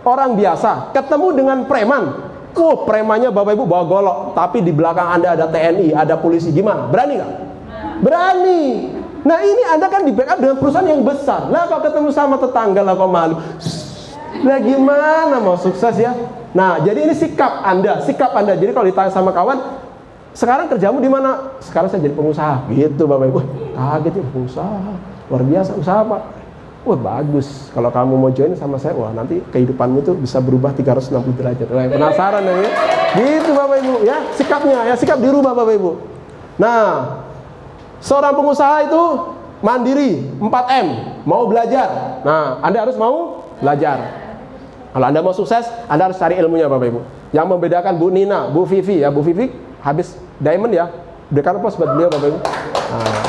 orang biasa, ketemu dengan preman. Premannya, Bapak Ibu, bawa golok, tapi di belakang Anda ada TNI, ada polisi, gimana? Berani nggak? Berani. Nah, ini Anda kan di backup dengan perusahaan yang besar. Lah, kalau ketemu sama tetangga lah kok malu. Nah, gimana mau sukses, ya? Nah, jadi ini sikap Anda. Jadi kalau ditanya sama kawan, "Sekarang kerjamu di mana?" "Sekarang saya jadi pengusaha." Gitu, Bapak Ibu. Kaget ya, pengusaha. Luar biasa, usaha apa? Wah, bagus. Kalau kamu mau join sama saya, wah, nanti kehidupanmu itu bisa berubah 360 derajat. Wah, penasaran ya? Gitu, Bapak Ibu, ya. Sikapnya, ya, sikap dirubah, Bapak Ibu. Nah, seorang pengusaha itu mandiri, 4M, mau belajar. Nah, Anda harus mau belajar. Kalau Anda mau sukses, Anda harus cari ilmunya, Bapak Ibu. Yang membedakan Bu Nina, Bu Vivi, ya, Bu Vivi habis diamond, ya. Berikan aplaus buat beliau, Bapak Ibu. Nah,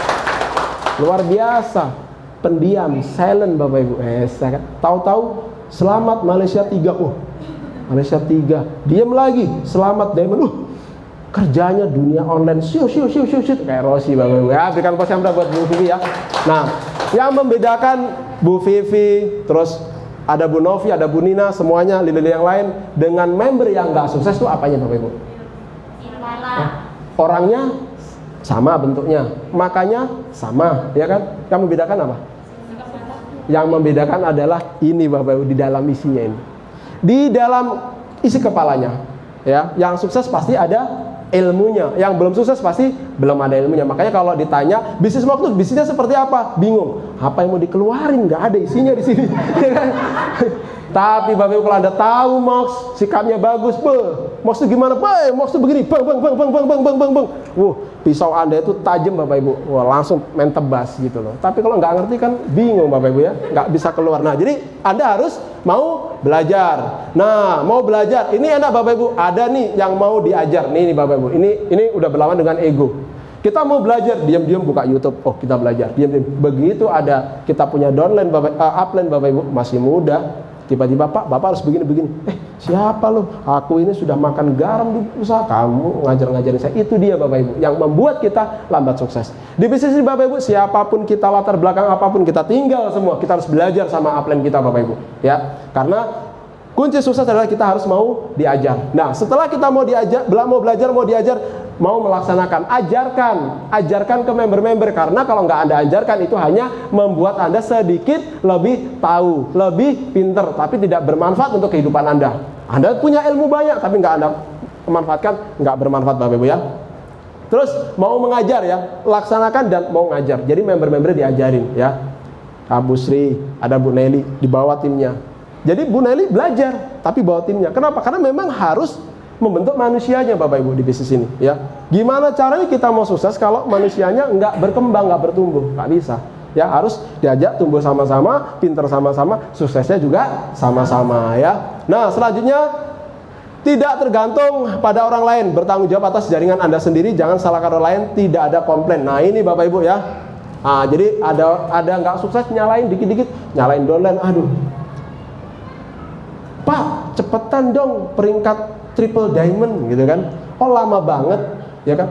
luar biasa, pendiam, silent, Bapak Ibu. Kan? Tahu-tahu selamat Malaysia 3. Malaysia 3. Diam lagi, selamat diamond. Kerjanya dunia online, siu kayak Rosi, Bapak Ibu. Ya, berikan aplaus yang buat Bu Vivi, ya. Nah, yang membedakan Bu Vivi, terus ada Bu Novi, ada Bu Nina, semuanya lili yang lain dengan member yang nggak sukses itu apanya, Bapak Ibu? Orangnya sama bentuknya, makanya sama, ya kan? Yang membedakan apa? Yang membedakan adalah ini Bapak Ibu, di dalam isinya ini. Di dalam isi kepalanya, ya. Yang sukses pasti ada ilmunya, yang belum sukses pasti belum ada ilmunya. Makanya kalau ditanya bisnis waktu, bisnisnya seperti apa? Bingung. Apa yang mau dikeluarin? Nggak ada isinya di sini. Tapi Bapak Ibu kalau Anda tahu Mox, sikapnya bagus, Mox itu gimana? Mox itu begini, bang. Pisau Anda itu tajam Bapak Ibu. Wah, langsung main tebas gitu loh. Tapi kalau nggak ngerti kan bingung Bapak Ibu ya, nggak bisa keluar. Nah, jadi Anda harus mau belajar. Nah, mau belajar. Ini enak Bapak Ibu. Ada nih yang mau diajar. Nih Bapak Ibu. Ini udah berlawan dengan ego. Kita mau belajar, diam-diam buka YouTube. Oh, kita belajar. Diam-diam. Begitu ada kita punya downline upline Bapak Ibu, masih muda. Tiba-tiba Bapak harus begini-begini. Siapa lo? Aku ini sudah makan garam di usaha, kamu ngajarin saya. Itu dia Bapak Ibu yang membuat kita lambat sukses. Di bisnis ini Bapak Ibu, siapapun kita, latar belakang apapun kita, tinggal semua kita harus belajar sama upline kita Bapak Ibu, ya. Karena kunci sukses adalah kita harus mau diajar. Nah, setelah kita mau belajar, mau melaksanakan, ajarkan ke member-member. Karena kalau nggak Anda ajarkan, itu hanya membuat Anda sedikit lebih tahu, lebih pinter, tapi tidak bermanfaat untuk kehidupan Anda. Anda punya ilmu banyak, tapi nggak Anda manfaatkan, nggak bermanfaat Bapak Ibu ya. Terus mau mengajar ya, laksanakan dan mau ngajar. Jadi member-member diajarin ya. Bu Sri, ada Bu Nelly, dibawa timnya. Jadi Bu Nelly belajar, tapi bawa timnya. Kenapa? Karena memang harus membentuk manusianya Bapak Ibu di bisnis ini ya. Gimana caranya kita mau sukses kalau manusianya nggak berkembang, nggak bertumbuh? Nggak bisa ya, harus diajak tumbuh sama-sama, pinter sama-sama, suksesnya juga sama-sama ya. Nah, selanjutnya tidak tergantung pada orang lain, bertanggung jawab atas jaringan Anda sendiri, jangan salahkan orang lain, tidak ada komplain. Nah, ini Bapak Ibu ya. Nah, jadi ada nggak sukses nyalain dikit-dikit, nyalain downline, aduh Pak, cepetan dong peringkat triple diamond gitu kan. Oh, lama banget ya kan.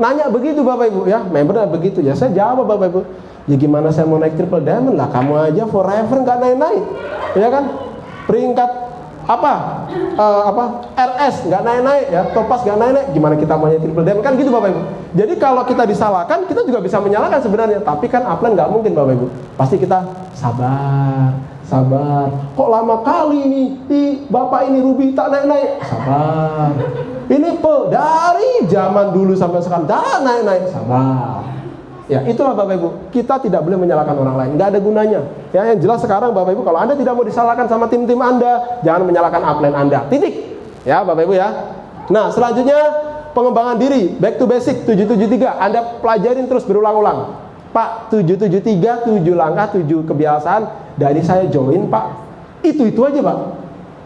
Nanya begitu Bapak Ibu ya, membernya begitu ya. Saya jawab Bapak Ibu, ya gimana saya mau naik triple diamond lah, kamu aja forever nggak naik-naik ya kan. Peringkat RS nggak naik-naik ya, Topaz nggak naik-naik, gimana kita mau naik triple diamond kan gitu Bapak Ibu. Jadi kalau kita disalahkan, kita juga bisa menyalahkan sebenarnya, tapi kan upline nggak mungkin Bapak Ibu. Pasti kita sabar. Kok lama kali nih Bapak ini Ruby tak naik-naik. Sabar. Ini dari zaman dulu sampai sekarang tak naik-naik. Sabar. Ya, itulah Bapak Ibu. Kita tidak boleh menyalahkan orang lain. Nggak ada gunanya. Ya, yang jelas sekarang Bapak Ibu, kalau Anda tidak mau disalahkan sama tim-tim Anda, jangan menyalahkan upline Anda. Titik. Ya, Bapak Ibu ya. Nah, selanjutnya pengembangan diri, back to basic 773. Anda pelajarin terus berulang-ulang. Pak, 773, 7 langkah, 7 kebiasaan dari saya join Pak. Itu aja Pak.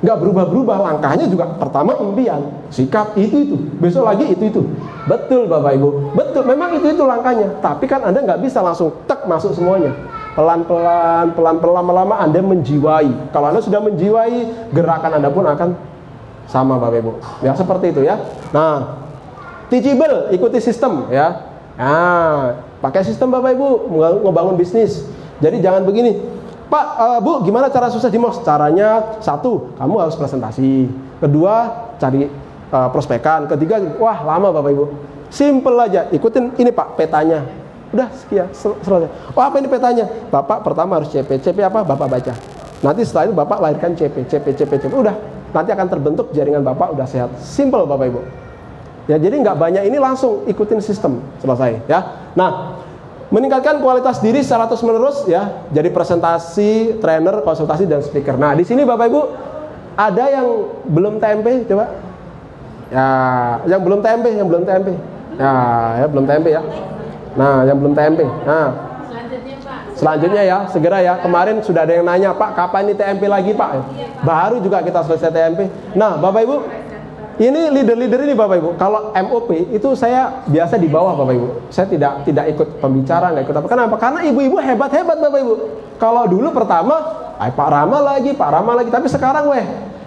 Nggak berubah-berubah, langkahnya juga pertama impian, sikap itu, besok lagi itu. Betul Bapak Ibu, betul, memang itu langkahnya. Tapi kan Anda nggak bisa langsung tek masuk semuanya. Pelan-pelan lama-lama Anda menjiwai. Kalau Anda sudah menjiwai, gerakan Anda pun akan sama Bapak Ibu. Ya, seperti itu ya. Nah, teachable, ikuti sistem ya. Nah, pakai sistem Bapak Ibu ngebangun bisnis. Jadi jangan begini, Pak, Bu, gimana cara sukses di MOS? Caranya, 1, kamu harus presentasi. 2, cari prospekan. 3, wah lama Bapak Ibu. Simple aja, ikutin ini Pak, petanya. Udah sekian, selesai. Oh, apa ini petanya? Bapak pertama harus CP. CP apa? Bapak baca. Nanti setelah itu Bapak lahirkan CP. Udah, nanti akan terbentuk jaringan Bapak udah sehat. Simple Bapak Ibu. Ya, jadi nggak banyak ini, langsung ikutin sistem, selesai ya. Nah, meningkatkan kualitas diri secara terus menerus ya. Jadi presentasi, trainer, konsultasi dan speaker. Nah, di sini Bapak Ibu ada yang belum TMP, coba. Ya, yang belum TMP. Ya, belum TMP ya. Nah, yang belum TMP. Nah, selanjutnya ya, segera ya. Kemarin sudah ada yang nanya, Pak, kapan ini TMP lagi, Pak? Baru juga kita selesai TMP. Nah, Bapak Ibu, ini leader-leader ini Bapak Ibu, kalau MOP itu saya biasa di bawah Bapak Ibu. Saya tidak ikut pembicara, nggak ikut apa. Kenapa? Karena ibu-ibu hebat-hebat Bapak Ibu. Kalau dulu pertama, Pak Rama lagi. Tapi sekarang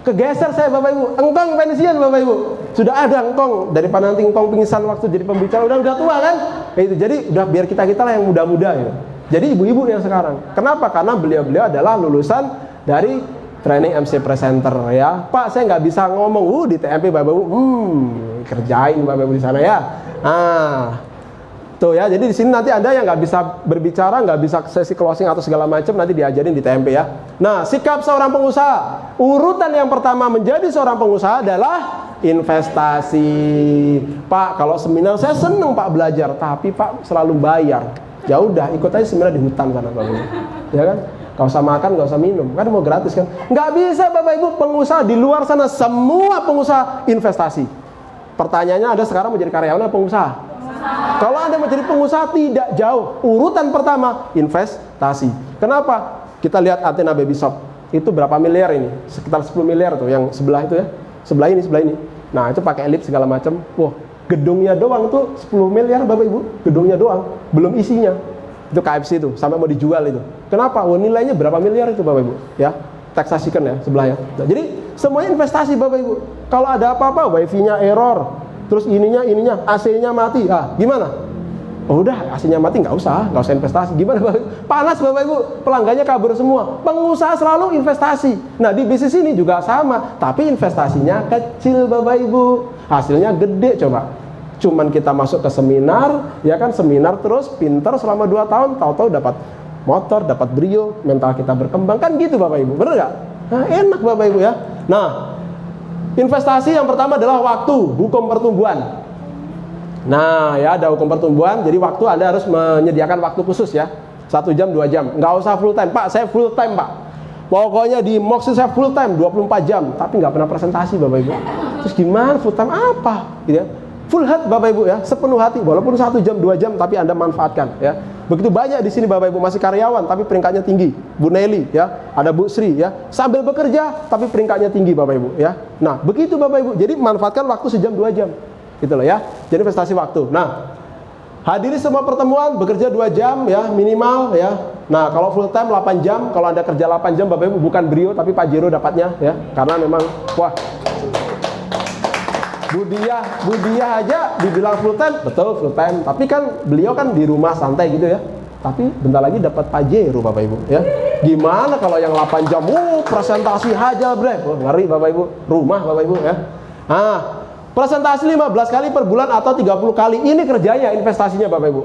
kegeser saya Bapak Ibu. Engkong pensiun Bapak Ibu. Sudah ada engkong, daripada nanti engkong pingsan waktu jadi pembicara, udah tua kan? Itu jadi udah biar kita lah yang muda-muda gitu. Jadi ibu-ibu yang sekarang. Kenapa? Karena beliau-beliau adalah lulusan dari training MC presenter ya. Pak, saya nggak bisa ngomong di TMP Bapak Ibu. Kerjain Bapak Ibu di sana ya. Tuh ya, jadi di sini nanti Anda yang nggak bisa berbicara, nggak bisa sesi closing atau segala macam, nanti diajarin di TMP ya. Nah, sikap seorang pengusaha. Urutan yang pertama menjadi seorang pengusaha adalah investasi. Pak, kalau seminar saya seneng Pak belajar, tapi Pak selalu bayar. Ya udah, ikut aja seminar di hutan sana Bapak Ibu. Ya kan? Gak usah makan, gak usah minum, kan mau gratis kan? Nggak bisa Bapak Ibu, pengusaha di luar sana semua pengusaha investasi. Pertanyaannya, Anda sekarang menjadi karyawan atau pengusaha? Kalau Anda menjadi pengusaha tidak jauh. Urutan pertama investasi. Kenapa? Kita lihat Athena Baby Shop. Itu berapa miliar ini? Sekitar 10 miliar tuh yang sebelah itu ya. Sebelah ini. Nah, itu pakai elip segala macam. Wah, gedungnya doang tuh 10 miliar Bapak Ibu. Gedungnya doang, belum isinya. Itu KFC itu, sampai mau dijual itu. Kenapa? Wah, nilainya berapa miliar itu Bapak Ibu? Ya, taksasikan ya sebelahnya. Nah, jadi semuanya investasi Bapak Ibu. Kalau ada apa-apa, wifi-nya error, terus ininya, AC-nya mati, gimana? Oh udah, AC-nya mati, nggak usah investasi. Gimana Bapak Ibu? Panas Bapak Ibu, pelanggannya kabur semua. Pengusaha selalu investasi. Nah di bisnis ini juga sama, tapi investasinya kecil Bapak Ibu, hasilnya gede coba. Cuman kita masuk ke seminar, ya kan, seminar terus pinter selama 2 tahun, tahu-tahu dapat motor, dapat Brio, mental kita berkembang, kan gitu Bapak Ibu, bener nggak? Nah enak Bapak Ibu ya. Nah, investasi yang pertama adalah waktu, hukum pertumbuhan. Nah ya, ada hukum pertumbuhan, jadi waktu Anda harus menyediakan waktu khusus ya, 1 jam 2 jam, nggak usah full time. Pak saya full time Pak, pokoknya di MOX saya full time 24 jam, tapi nggak pernah presentasi Bapak Ibu. Terus gimana full time apa gitu ya? Full heart Bapak Ibu ya, sepenuh hati, walaupun 1 jam 2 jam tapi Anda manfaatkan ya. Begitu banyak di sini Bapak Ibu masih karyawan tapi peringkatnya tinggi. Bu Nelly ya, ada Bu Sri ya, sambil bekerja tapi peringkatnya tinggi Bapak Ibu ya. Nah, begitu Bapak Ibu. Jadi manfaatkan waktu 1 jam 2 jam. Gitu loh ya. Jadi investasi waktu. Nah, hadiri semua pertemuan, bekerja 2 jam ya minimal ya. Nah, kalau full time 8 jam, kalau Anda kerja 8 jam Bapak Ibu, bukan Brio tapi Pajero dapatnya ya. Karena memang wah, Budia aja dibilang full time, betul full time. Tapi kan beliau kan di rumah santai gitu ya. Tapi bentar lagi dapat Pajero Bapak Ibu ya. Gimana kalau yang 8 jam, presentasi haja bre. Ngeri Bapak Ibu, rumah Bapak Ibu ya. Nah, presentasi 15 kali per bulan atau 30 kali. Ini kerjanya, investasinya Bapak Ibu.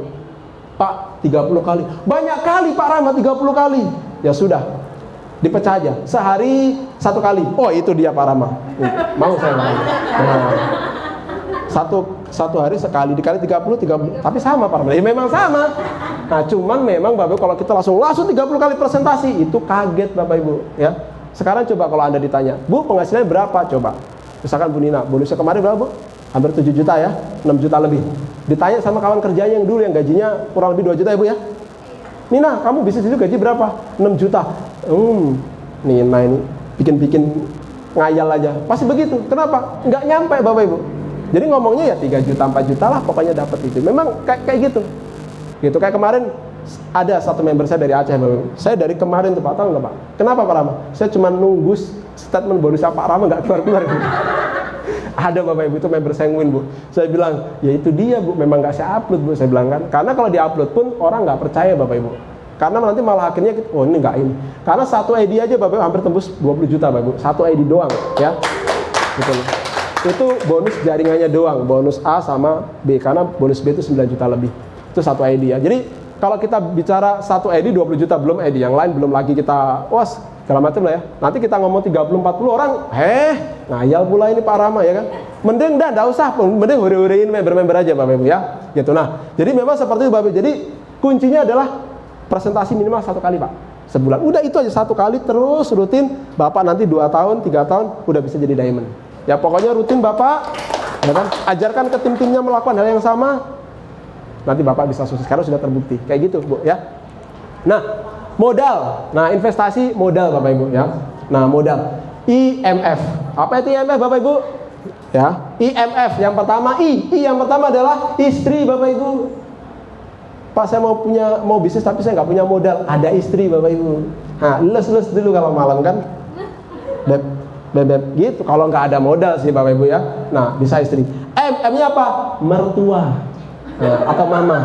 Pak, 30 kali. Banyak kali Pak Rama, 30 kali. Ya sudah, dipecah aja. Sehari 1 kali. Oh itu dia Pak Rama. Mau saya Pak Rama. Nah, satu hari sekali dikali 30, tapi sama Pak Rama. Ya memang sama. Nah cuman memang Bapak Ibu kalau kita langsung 30 kali presentasi, itu kaget Bapak Ibu ya. Sekarang coba kalau Anda ditanya, Bu penghasilannya berapa? Coba. Misalkan Bu Nina, bonusnya kemarin berapa Bu? Hampir 7 juta ya, 6 juta lebih. Ditanya sama kawan kerjanya yang dulu yang gajinya kurang lebih 2 juta ya Bu ya. Nina, kamu bisnis itu gaji berapa? 6 juta. Nina ini bikin ngayal aja. Pasti begitu. Kenapa? Nggak nyampe Bapak Ibu. Jadi ngomongnya ya 3 juta, 4 juta lah pokoknya dapat itu. Memang kayak gitu. Gitu kayak kemarin ada satu member saya dari Aceh Bapak Ibu. Saya dari kemarin tuh Pak, tahu nggak Pak? Kenapa Pak Rama? Saya cuma nunggu statement bonusnya Pak Rama nggak keluar-keluar. Ada Bapak Ibu itu member saya ngwin Bu. Saya bilang, ya itu dia Bu, memang nggak saya upload Bu. Saya bilang kan, karena kalau di-upload pun orang nggak percaya Bapak Ibu. Karena nanti malah akhirnya, oh ini nggak ini. Karena satu ID aja Bapak Ibu hampir tembus 20 juta Bapak Ibu. Satu ID doang ya. Gitu. Itu bonus jaringannya doang, bonus A sama B. Karena bonus B itu 9 juta lebih. Itu satu ID ya. Jadi kalau kita bicara satu ID 20 juta, belum ID yang lain, belum lagi kita segala macam lah ya. Nanti kita ngomong 30-40 orang, ngayal pula ini Pak Rama ya kan. Mending enggak usah, mending hore-horein member-member aja Bapak Ibu ya. Gitu. Nah, jadi memang seperti itu Bapak Ibu. Jadi kuncinya adalah presentasi minimal 1 kali Pak, sebulan. Udah itu aja 1 kali terus rutin. Bapak nanti 2 tahun, 3 tahun udah bisa jadi diamond. Ya pokoknya rutin Bapak, ya kan? Ajarkan ke tim-timnya melakukan hal yang sama. Nanti Bapak bisa sukses, karena sudah terbukti. Kayak gitu Bu ya. Nah, modal. Nah, investasi modal Bapak Ibu ya. Nah, modal IMF. Apa itu IMF Bapak Ibu? Ya, IMF yang pertama I yang pertama adalah istri Bapak Ibu. Pak saya mau bisnis tapi saya nggak punya modal. Ada istri Bapak Ibu. Nah, les dulu kalau malam kan. Beb gitu. Kalau nggak ada modal sih Bapak Ibu ya. Nah, bisa istri. M-nya apa? Mertua. Nah, atau mama.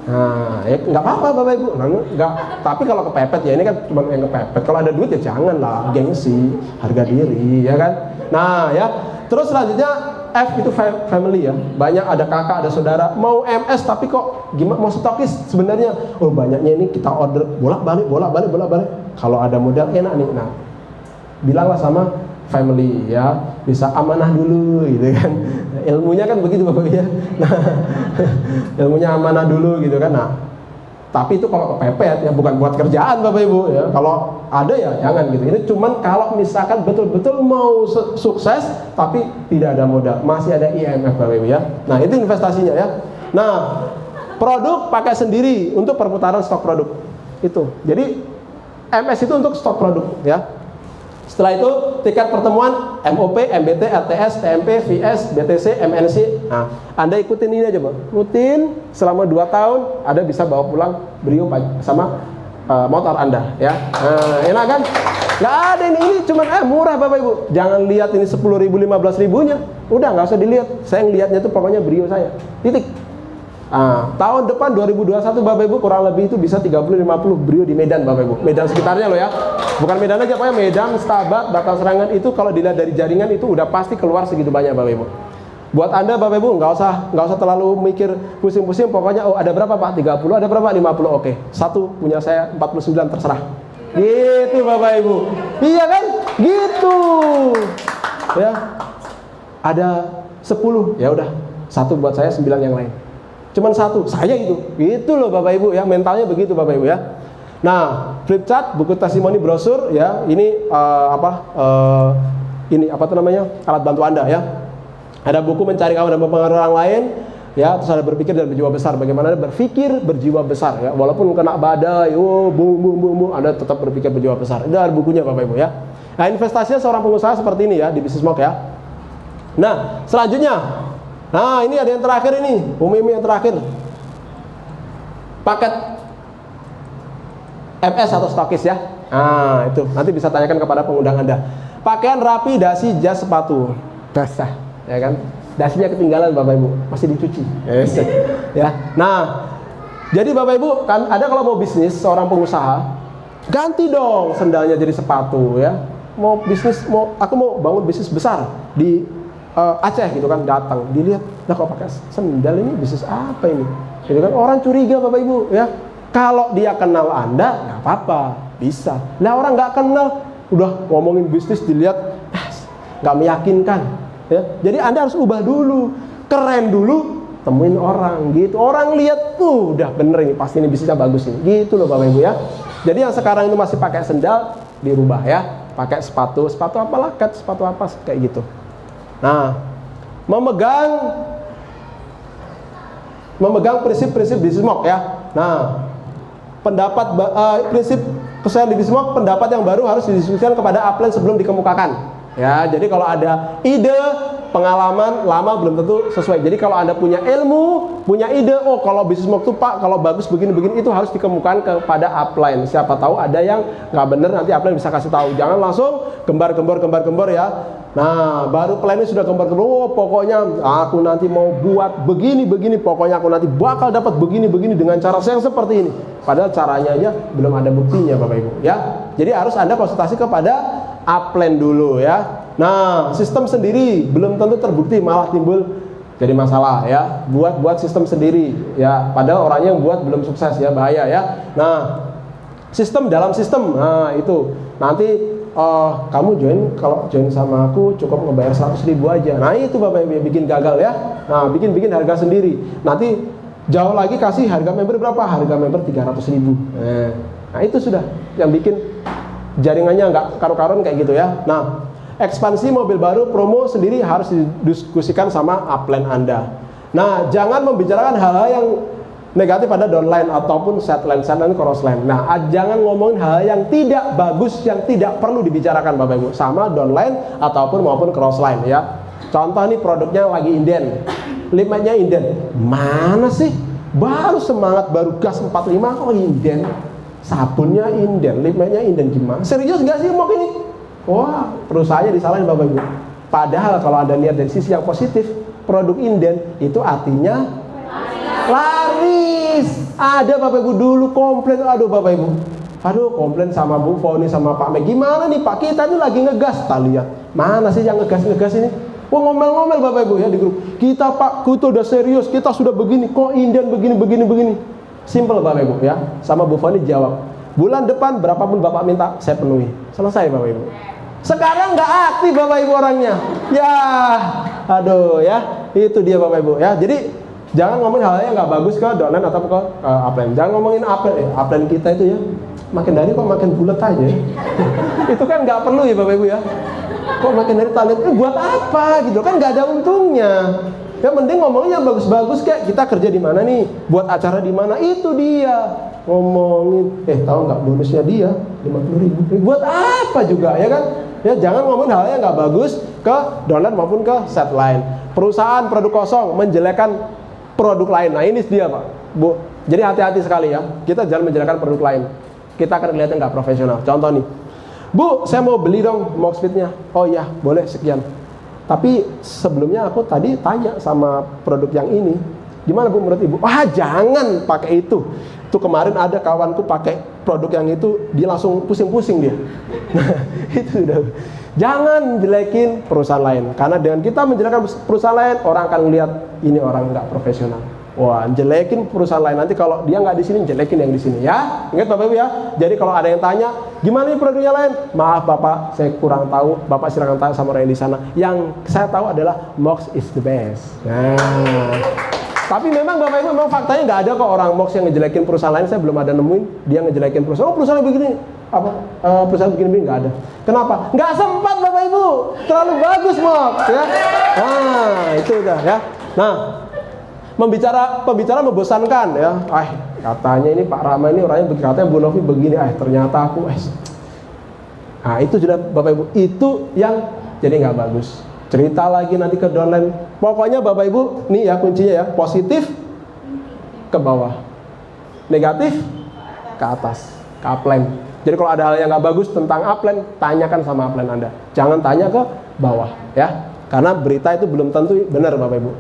Nah, ya nggak apa-apa Bapak Ibu. Nah, nggak. Tapi kalau kepepet ya ini kan cuma yang kepepet. Kalau ada duit ya jangan lah, gengsi, harga diri, ya kan. Nah, ya. Terus selanjutnya F itu family ya, banyak, ada kakak, ada saudara. Mau MS tapi kok gimana, mau stokis sebenarnya, oh banyaknya ini kita order bolak-balik. Kalau ada modal enak nih. Nah, bilanglah sama family ya, bisa amanah dulu gitu kan. Ilmunya kan begitu Bapak ya. Nah, ilmunya amanah dulu gitu kan. Nah, tapi itu kalau kepepet ya, bukan buat kerjaan Bapak Ibu ya. Kalau ada ya jangan gitu. Ini cuman kalau misalkan betul-betul mau sukses tapi tidak ada modal, masih ada IMF Bapak Ibu ya. Nah, itu investasinya ya. Nah, produk pakai sendiri untuk perputaran stok produk. Itu. Jadi MS itu untuk stok produk ya. Setelah itu tiket pertemuan MOP, MBT, RTS, TMP, VS, BTC, MNC. Nah, Anda ikutin ini aja Pak. Rutin selama 2 tahun, Anda bisa bawa pulang Brio sama motor Anda ya. Nah, enak kan? Nggak ada ini cuma murah Bapak Ibu. Jangan lihat ini 10.000, 15.000-nya. Udah nggak usah dilihat. Saya ngelihatnya itu pokoknya Brio saya. Titik. Nah, tahun depan 2021 Bapak Ibu kurang lebih itu bisa 30-50 Brio di Medan Bapak Ibu. Medan sekitarnya loh ya. Bukan Medan aja, pokoknya Medan, Stabat, Batam, Serangan itu kalau dilihat dari jaringan itu udah pasti keluar segitu banyak Bapak Ibu. Buat Anda Bapak Ibu nggak usah terlalu mikir pusing-pusing, pokoknya oh ada berapa Pak? 30, ada berapa? 50. Oke. Satu punya saya 49 terserah. Gitu Bapak Ibu. Iya kan? Gitu. Ya. Ada 10, ya udah. Satu buat saya, 9 yang lain. Cuman satu, saya itu loh Bapak Ibu ya, mentalnya begitu Bapak Ibu ya. Nah, flip chart, buku testimoni, brosur ya, ini ini apa tuh namanya, alat bantu Anda ya. Ada buku mencari kawan dan mempengaruhi orang lain ya, terus ada berpikir dan berjiwa besar, bagaimana Anda berpikir berjiwa besar ya, walaupun kena badai, Anda tetap berpikir berjiwa besar. Itu ada bukunya Bapak Ibu ya. Nah, investasinya seorang pengusaha seperti ini ya di Business Smoke ya. Nah, selanjutnya, nah ini ada yang terakhir ini, Umi yang terakhir, paket MS atau stokis ya. Nah itu nanti bisa tanyakan kepada pengundang Anda. Pakaian rapi, dasi, jas, sepatu, basah, ya kan? Dasinya ketinggalan Bapak Ibu, masih dicuci. Yes. Ya. Nah, jadi Bapak Ibu kan ada kalau mau bisnis seorang pengusaha, ganti dong sendalnya jadi sepatu ya. Mau bisnis, aku mau bangun bisnis besar di Aceh gitu kan, datang dilihat, nah kok pakai sendal ini bisnis apa ini? Gitu kan, orang curiga Bapak Ibu ya. Kalau dia kenal Anda nggak apa-apa, bisa. Nah orang nggak kenal, udah ngomongin bisnis dilihat nggak meyakinkan ya. Jadi Anda harus ubah dulu, keren dulu, temuin orang gitu. Orang lihat tuh udah bener ini, pasti ini bisnisnya bagus ini. Gitu loh Bapak Ibu ya. Jadi yang sekarang itu masih pakai sendal dirubah ya, pakai sepatu apa laket, sepatu apa kayak gitu. Nah, memegang prinsip-prinsip Business Smoke ya. Nah, prinsip kesehatan di Business Smoke, pendapat yang baru harus didiskusikan kepada upline sebelum dikemukakan. Ya, jadi kalau ada ide, pengalaman lama belum tentu sesuai. Jadi kalau Anda punya ilmu, punya ide, oh kalau Business Smoke tuh Pak, kalau bagus begini-begini, itu harus dikemukakan kepada upline. Siapa tahu ada yang nggak bener, nanti upline bisa kasih tahu. Jangan langsung gembar-gembor ya. Nah, baru plannya sudah gembar-gembor, oh pokoknya aku nanti mau buat begini, pokoknya aku nanti bakal dapat begini dengan cara yang seperti ini. Padahal caranya aja belum ada buktinya Bapak Ibu ya. Jadi harus Anda konsultasi kepada upline dulu ya. Nah, sistem sendiri belum tentu terbukti, malah timbul jadi masalah ya. Buat sistem sendiri ya, padahal orangnya yang buat belum sukses ya, bahaya ya. Nah, sistem dalam sistem, nah itu nanti kamu kalau join sama aku cukup ngebayar 100.000 aja. Nah itu Bapak Ibu yang bikin gagal ya. Nah bikin harga sendiri. Nanti jauh lagi kasih harga member berapa? Harga member 300.000. Nah itu sudah yang bikin jaringannya nggak karu-karuan kayak gitu ya. Nah, ekspansi mobil baru, promo sendiri harus didiskusikan sama upline Anda. Nah, jangan membicarakan hal-hal yang negatif pada downline ataupun setline crossline. Nah, jangan ngomongin hal yang tidak bagus, yang tidak perlu dibicarakan Bapak Ibu sama downline ataupun maupun crossline ya. Contoh nih, produknya lagi inden, limitnya inden. Mana sih? Baru semangat, baru gas 45 kok inden. Sabunnya inden, limitnya inden, gimana? Serius nggak sih mau ini? Wah, perusahaannya disalahin Bapak Ibu. Padahal kalau Anda lihat dari sisi yang positif, produk inden itu artinya laris. Ada Bapak Ibu dulu komplain, aduh Bapak Ibu, komplain sama Bu Foni sama Pak Mek, gimana nih Pak, kita ini lagi ngegas. Kita lihat mana sih yang ngegas ini, Wah, ngomel-ngomel Bapak Ibu ya di grup. Kita Pak, kita udah serius, kita sudah begini, kok Indian begini. Simple Bapak Ibu ya. Sama Bu Fani jawab, bulan depan berapapun Bapak minta, saya penuhi. Selesai Bapak Ibu. Sekarang nggak aktif Bapak Ibu orangnya. Ya, aduh ya, itu dia Bapak Ibu ya. Jadi jangan ngomongin hal yang nggak bagus ke downline atau ke upline. Jangan ngomongin upline. Upline kita itu ya, makin dari kok makin bulat aja. Itu kan nggak perlu ya Bapak Ibu ya. Kok makin dari talent, buat apa gitu kan, nggak ada untungnya. Yang penting ngomongnya yang bagus-bagus, kayak kita kerja di mana nih, buat acara di mana, itu dia ngomongin. Tahu nggak bonusnya dia 50.000? Buat apa juga ya kan? Ya jangan ngomongin hal yang nggak bagus ke downline maupun ke set line. Perusahaan produk kosong menjelekkan produk lain. Nah ini dia Pak, Bu. Jadi hati-hati sekali ya. Kita jangan menjelekkan produk lain. Kita akan kelihatan nggak profesional. Contoh nih, Bu, saya mau beli dong Moxfit-nya. Oh iya, boleh sekian. Tapi sebelumnya aku tadi tanya sama produk yang ini, gimana Bu menurut Ibu? Wah, jangan pakai itu. Itu kemarin ada kawanku pakai produk yang itu, dia langsung pusing-pusing dia. Nah, itu udah. Jangan jelekin perusahaan lain, karena dengan kita menjelekkan perusahaan lain, orang akan lihat ini orang nggak profesional. Wah, jelekin perusahaan lain, nanti kalau dia nggak di sini, jelekin yang di sini ya. Ingat Bapak Ibu ya. Jadi kalau ada yang tanya, gimana nih produknya lain? Maaf Bapak, saya kurang tahu. Bapak silakan tanya sama orang yang di sana. Yang saya tahu adalah Mox is the best. Nah, tapi memang Bapak Ibu, memang faktanya nggak ada kok orang Mox yang ngejelekin perusahaan lain. Saya belum ada nemuin dia ngejelekin perusahaan. Oh, perusahaan begini, perusahaan begini nggak ada. Kenapa? Nggak sempat Bapak Ibu. Terlalu bagus Mox ya. Nah, itu udah ya. Nah, pembicara membosankan ya. Katanya ini Pak Rama ini orangnya begini, katanya Bu Novi begini. Ternyata aku Nah, itu sudah Bapak Ibu, itu yang jadi nggak bagus. Cerita lagi nanti ke downline. Pokoknya Bapak Ibu, nih ya kuncinya ya, positif ke bawah, negatif ke atas, ke upline. Jadi kalau ada hal yang nggak bagus tentang upline, tanyakan sama upline Anda. Jangan tanya ke bawah ya, karena berita itu belum tentu benar Bapak Ibu.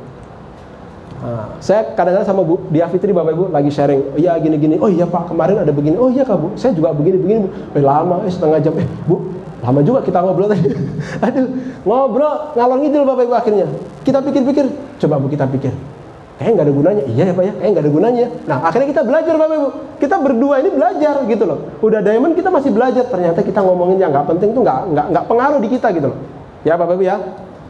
Nah, saya kadang-kadang sama Bu Dia Fitri Bapak Ibu lagi sharing, iya gini-gini, oh iya Pak kemarin ada begini, oh iya Kak Bu, saya juga begini-begini Bu. Lama, setengah jam, Bu, lama juga kita ngobrol tadi. Aduh, ngobrol ngalor ngidul Bapak Ibu akhirnya. Kita pikir-pikir, coba Bu kita pikir, kayaknya nggak ada gunanya, iya ya Pak ya, kayaknya nggak ada gunanya. Nah akhirnya kita belajar Bapak Ibu, kita berdua ini belajar gitu loh. Udah diamond kita masih belajar, ternyata kita ngomongin yang nggak penting tuh nggak pengaruh di kita gitu loh. Ya Bapak Ibu ya.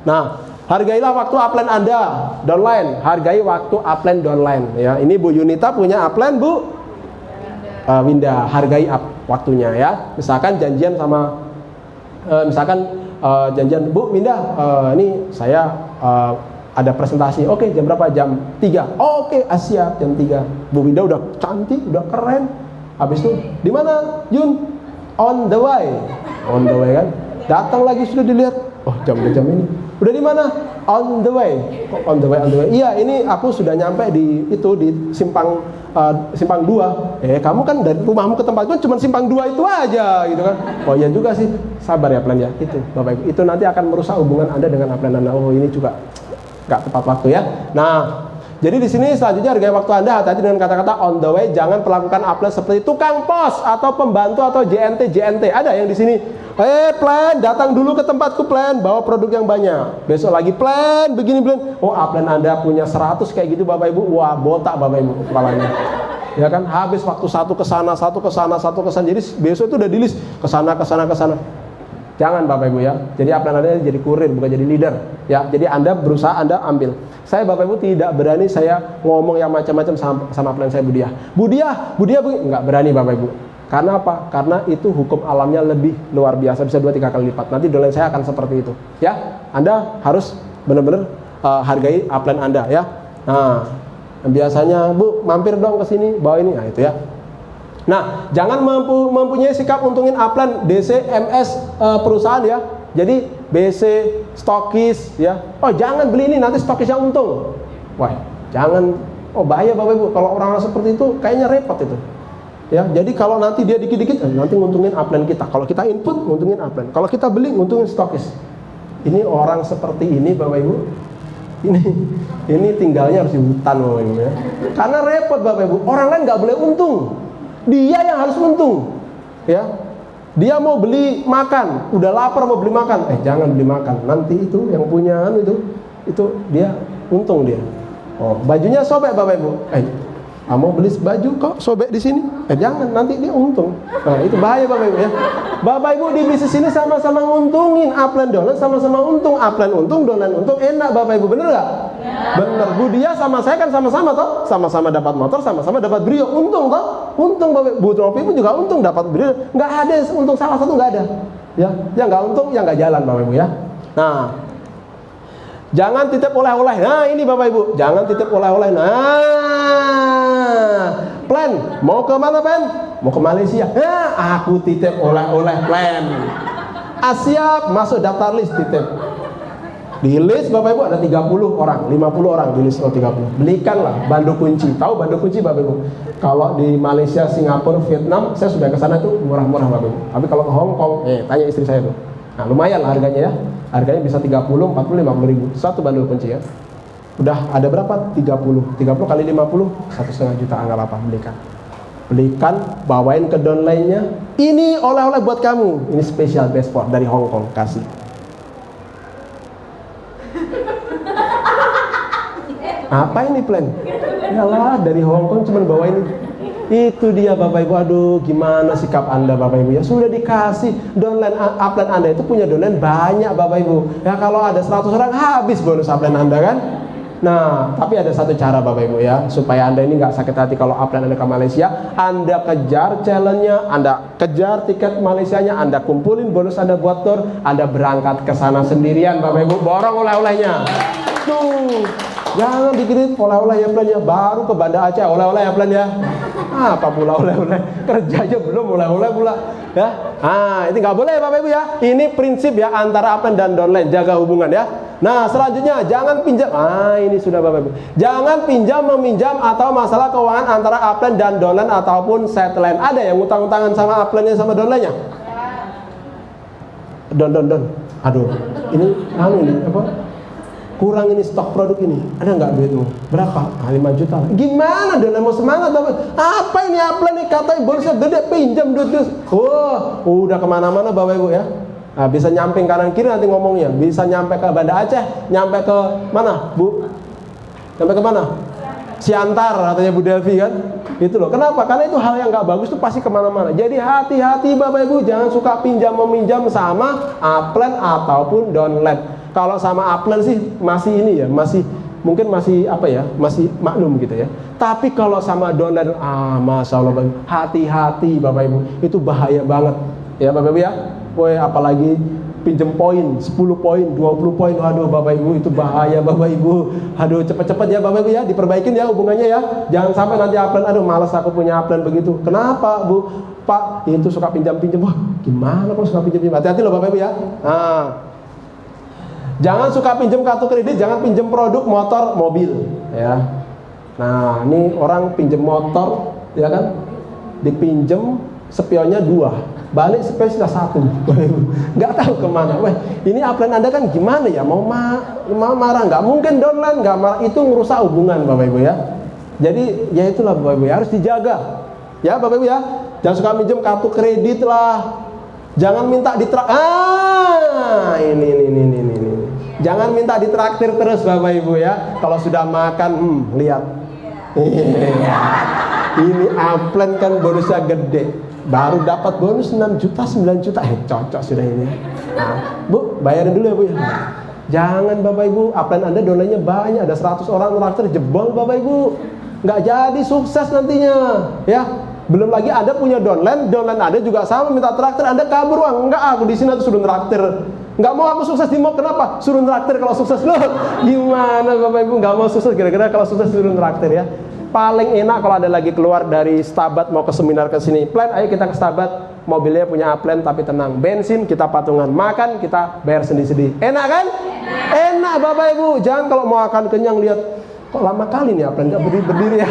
Nah, hargailah waktu upline Anda, downline. Hargai waktu upline downline. Ya, ini Bu Yunita punya upline Bu Winda. Hargai waktunya ya. Misalkan janjian sama, janjian Bu Winda, ini saya ada presentasi. Oke, jam berapa? Jam 3. Oh, oke, siap jam 3. Bu Winda udah cantik, udah keren. Habis itu di mana Yun? On the way. On the way kan? Datang lagi sudah dilihat. Oh, jam ini. Udah di mana? On the way. Kok on the way? Iya, ini aku sudah nyampe di simpang 2. Kamu kan dari rumahmu ke tempat itu cuma simpang 2 itu aja gitu kan. Oh iya juga sih. Sabar ya plan ya. Itu Bapak Ibu. Itu nanti akan merusak hubungan Anda dengan upline Anda. Oh, ini juga nggak tepat waktu ya. Nah, jadi di sini selanjutnya hargai waktu Anda. Hati-hati dengan kata-kata on the way. Jangan perlakukan upline seperti tukang pos atau pembantu atau JNT. Ada yang di sini. Plan, datang dulu ke tempatku plan, bawa produk yang banyak. Besok lagi plan, begini plan. Oh, upline Anda punya 100 kayak gitu Bapak Ibu. Wah, botak Bapak Ibu kepalanya. Ya kan, habis waktu satu ke sana. Jadi besok itu udah di list ke sana. Jangan Bapak Ibu ya. Jadi upline Anda jadi kurir, bukan jadi leader. Ya, jadi Anda berusaha Anda ambil. Saya Bapak Ibu tidak berani saya ngomong yang macam-macam sama upline saya Bu Dia enggak berani Bapak Ibu. Karena apa? Karena itu hukum alamnya lebih luar biasa, bisa 2-3 kali lipat. Nanti downline saya akan seperti itu. Ya, Anda harus benar-benar hargai upline Anda ya. Nah, biasanya Bu mampir dong ke sini, bawa ini, nah itu ya. Nah, jangan mempunyai sikap untungin upline DC, MS perusahaan ya. Jadi BC, stokis ya. Oh, jangan beli ini nanti stokis yang untung. Wah, jangan. Oh, bahaya Bapak Ibu kalau orang seperti itu, kayaknya repot itu. Ya, jadi kalau nanti dia dikit-dikit, nanti nguntungin upline kita. Kalau kita input, nguntungin upline. Kalau kita beli, nguntungin stokis. Ini orang seperti ini, Bapak Ibu. Ini tinggalnya harus di hutan, Bapak Ibu ya. Karena repot, Bapak Ibu. Orang lain nggak boleh untung. Dia yang harus untung. Ya. Dia mau beli makan, udah lapar mau beli makan. Jangan beli makan, nanti itu yang punya itu dia untung dia. Oh, bajunya sobek Bapak Ibu. Mau beli baju kok sobek di sini? Jangan, nanti dia untung. Nah, itu bahaya Bapak Ibu ya. Bapak Ibu di bisnis ini sama-sama nguntungin, upline downline sama-sama untung, upline untung, downline untung, enak Bapak Ibu, bener nggak? Bener. Bu Dia sama saya kan sama-sama toh, sama-sama dapat motor, sama-sama dapat Brio, untung toh, untung Bapak Ibu. Bu Novi pun juga untung dapat Brio, nggak ada untung salah satu nggak ada. Ya, yang nggak untung, yang nggak jalan Bapak Ibu ya. Nah, jangan titip oleh-oleh. Nah, ini Bapak Ibu, jangan titip oleh-oleh. Plan, mau ke mana Plan? Mau ke Malaysia. Aku titip oleh-oleh Plan. Siap, masuk daftar list titip. Di list Bapak Ibu ada 30 orang, 50 orang di list 30. Belikanlah bandu kunci. Tahu bandu kunci Bapak Ibu? Kalau di Malaysia, Singapura, Vietnam, saya sudah ke sana tuh murah-murah Bapak Ibu. Tapi kalau ke Hong Kong, tanya istri saya tuh. Nah, lumayan lah harganya ya. Harganya bisa 30, 40, 50 ribu. Satu bandul kunci ya. Udah ada berapa? 30. 30 kali 50, 1,5 juta, anggap apa, belikan, bawain ke downline-nya. Ini oleh-oleh buat kamu. Ini special passport dari Hong Kong, kasih. Apa ini Plan? Yalah, dari Hong Kong cuman bawain. Itu dia Bapak Ibu. Aduh, gimana sikap Anda Bapak Ibu ya? Sudah dikasih downline, upline Anda itu punya downline banyak Bapak Ibu. Ya kalau ada 100 orang habis bonus upline Anda kan? Nah, tapi ada satu cara Bapak Ibu ya, supaya Anda ini nggak sakit hati kalau upline Anda ke Malaysia. Anda kejar challenge-nya, Anda kejar tiket Malaysianya, Anda kumpulin bonus Anda buat tour, Anda berangkat ke sana sendirian Bapak Ibu, borong oleh-olehnya. Tuh, jangan dikirim oleh-oleh ya Plan ya, baru ke Banda Aceh oleh-oleh ya Plan ya. Apa pula oleh-oleh, kerja aja belum oleh-oleh pula ya. Itu nggak boleh Bapak Ibu ya. Ini prinsip ya antara upline dan downline, jaga hubungan ya. Nah, selanjutnya jangan pinjam. Ini sudah Bapak Ibu. Jangan pinjam meminjam atau masalah keuangan antara upline dan downline ataupun settlement. Ada yang utang-utangan sama upline-nya sama downline-nya? Don. Aduh, ini apa? Kurang ini stok produk ini. Ada nggak duitmu? Berapa? 5 juta. Gimana downline mau semangat Bapak? Apa ini upline nih katanya bonusnya gede, pinjam duit. Udah kemana-mana Bapak Ibu ya. Nah, bisa nyamping kanan kiri nanti ngomongnya. Bisa nyampe ke Banda Aceh, nyampe ke mana, Bu? Nyampe ke mana? Siantar katanya Bu Delvi kan. Itu loh. Kenapa? Karena itu hal yang nggak bagus tuh pasti kemana-mana. Jadi hati-hati Bapak Ibu, jangan suka pinjam meminjam sama upline ataupun downline. Kalau sama upline sih masih ini ya, mungkin masih apa ya, masih maklum gitu ya. Tapi kalau sama downline, Masya Allah Bapak Ibu, hati-hati Bapak Ibu, itu bahaya banget ya Bapak Ibu ya. Apalagi pinjem poin 10 poin, 20 poin, waduh Bapak Ibu, itu bahaya Bapak Ibu. Aduh, cepet-cepet ya Bapak Ibu ya, diperbaikin ya hubungannya ya. Jangan sampai nanti upline, aduh malas aku punya upline begitu. Kenapa Bu? Pak, itu suka pinjam-pinjam. Wah, gimana kok suka pinjam-pinjam? Hati-hati loh Bapak Ibu ya. Jangan suka pinjam kartu kredit, jangan pinjam produk motor, mobil ya. Nah, ini orang pinjam motor ya kan, dipinjem spionnya 2, balik spesial 1. Nggak tahu kemana. Ini upline Anda kan gimana ya, mau marah? Nggak mungkin downline nggak marah, itu ngerusak hubungan Bapak Ibu ya. Jadi ya itulah Bapak Ibu ya, harus dijaga ya Bapak Ibu ya. Jangan suka minjem kartu kredit lah, jangan minta ini. Jangan minta ditraktir terus Bapak Ibu ya. Kalau sudah makan, lihat. Ini upline kan bonusnya gede, baru dapat bonus 6 juta, 9 juta. Cocok sudah ini. Nah, Bu, bayarin dulu ya Bu ya. Jangan Bapak Ibu, upline Anda downline-nya banyak, ada 100 orang traktir, jebol Bapak Ibu. Nggak jadi sukses nantinya ya. Belum lagi Anda punya downline Anda juga sama minta traktir, Anda kabur, enggak aku di sini tuh suruh traktir. Nggak mau aku sukses di mall, kenapa? Suruh traktir kalau sukses loh. Gimana Bapak Ibu nggak mau sukses, kira-kira kalau sukses suruh traktir ya. Paling enak kalau ada lagi keluar dari Stabat mau ke seminar ke sini. Plan, ayo kita ke Stabat, mobilnya punya upline tapi tenang. Bensin kita patungan, makan kita bayar sendiri-sendiri. Enak kan? Enak Bapak Ibu. Jangan kalau mau makan kenyang lihat kok lama kali nih upline nggak berdiri ya.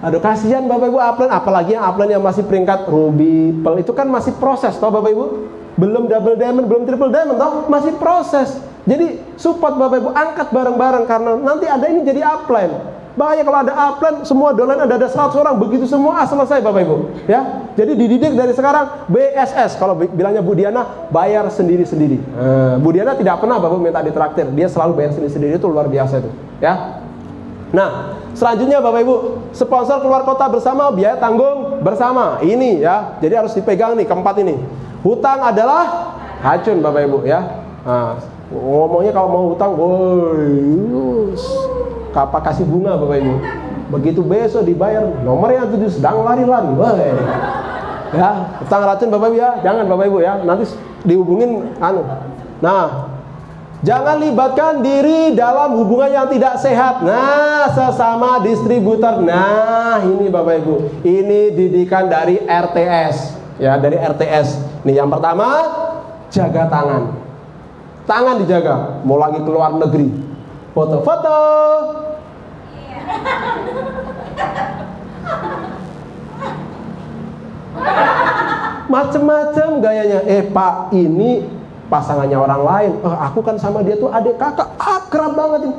Aduh kasihan Bapak Ibu upline, apalagi yang upline yang masih peringkat ruby, pearl, itu kan masih proses toh Bapak Ibu. Belum double diamond, belum triple diamond toh, masih proses. Jadi support Bapak Ibu, angkat bareng-bareng karena nanti ada ini jadi upline. Bahaya kalau ada upline, semua downline ada 100 orang begitu semua selesai Bapak Ibu ya. Jadi dididik dari sekarang. BSS, kalau bilangnya Bu Diana, bayar sendiri-sendiri. Bu Diana tidak pernah Bapak minta ditraktir, dia selalu bayar sendiri-sendiri, itu luar biasa itu, ya. Nah, selanjutnya Bapak Ibu, sponsor keluar kota bersama, biaya tanggung bersama. Ini ya, jadi harus dipegang nih keempat ini. Hutang adalah racun Bapak Ibu ya. Nah, ngomongnya kalau mau hutang, woi, kapan kasih bunga Bapak Ibu. Begitu besok dibayar, nomornya tuh sedang lari-lari, woi. Ya, hutang racun Bapak Ibu ya, jangan Bapak Ibu ya, nanti dihubungin anu. Nah, jangan libatkan diri dalam hubungan yang tidak sehat. Nah, sesama distributor. Nah, ini Bapak Ibu, ini didikan dari RTS ya, dari RTS. Nih yang pertama, jaga tangan. Tangan dijaga. Mau lagi keluar negeri, foto-foto. Macem-macem gayanya. Pak, ini pasangannya orang lain. Aku kan sama dia tuh adik kakak, akrab banget.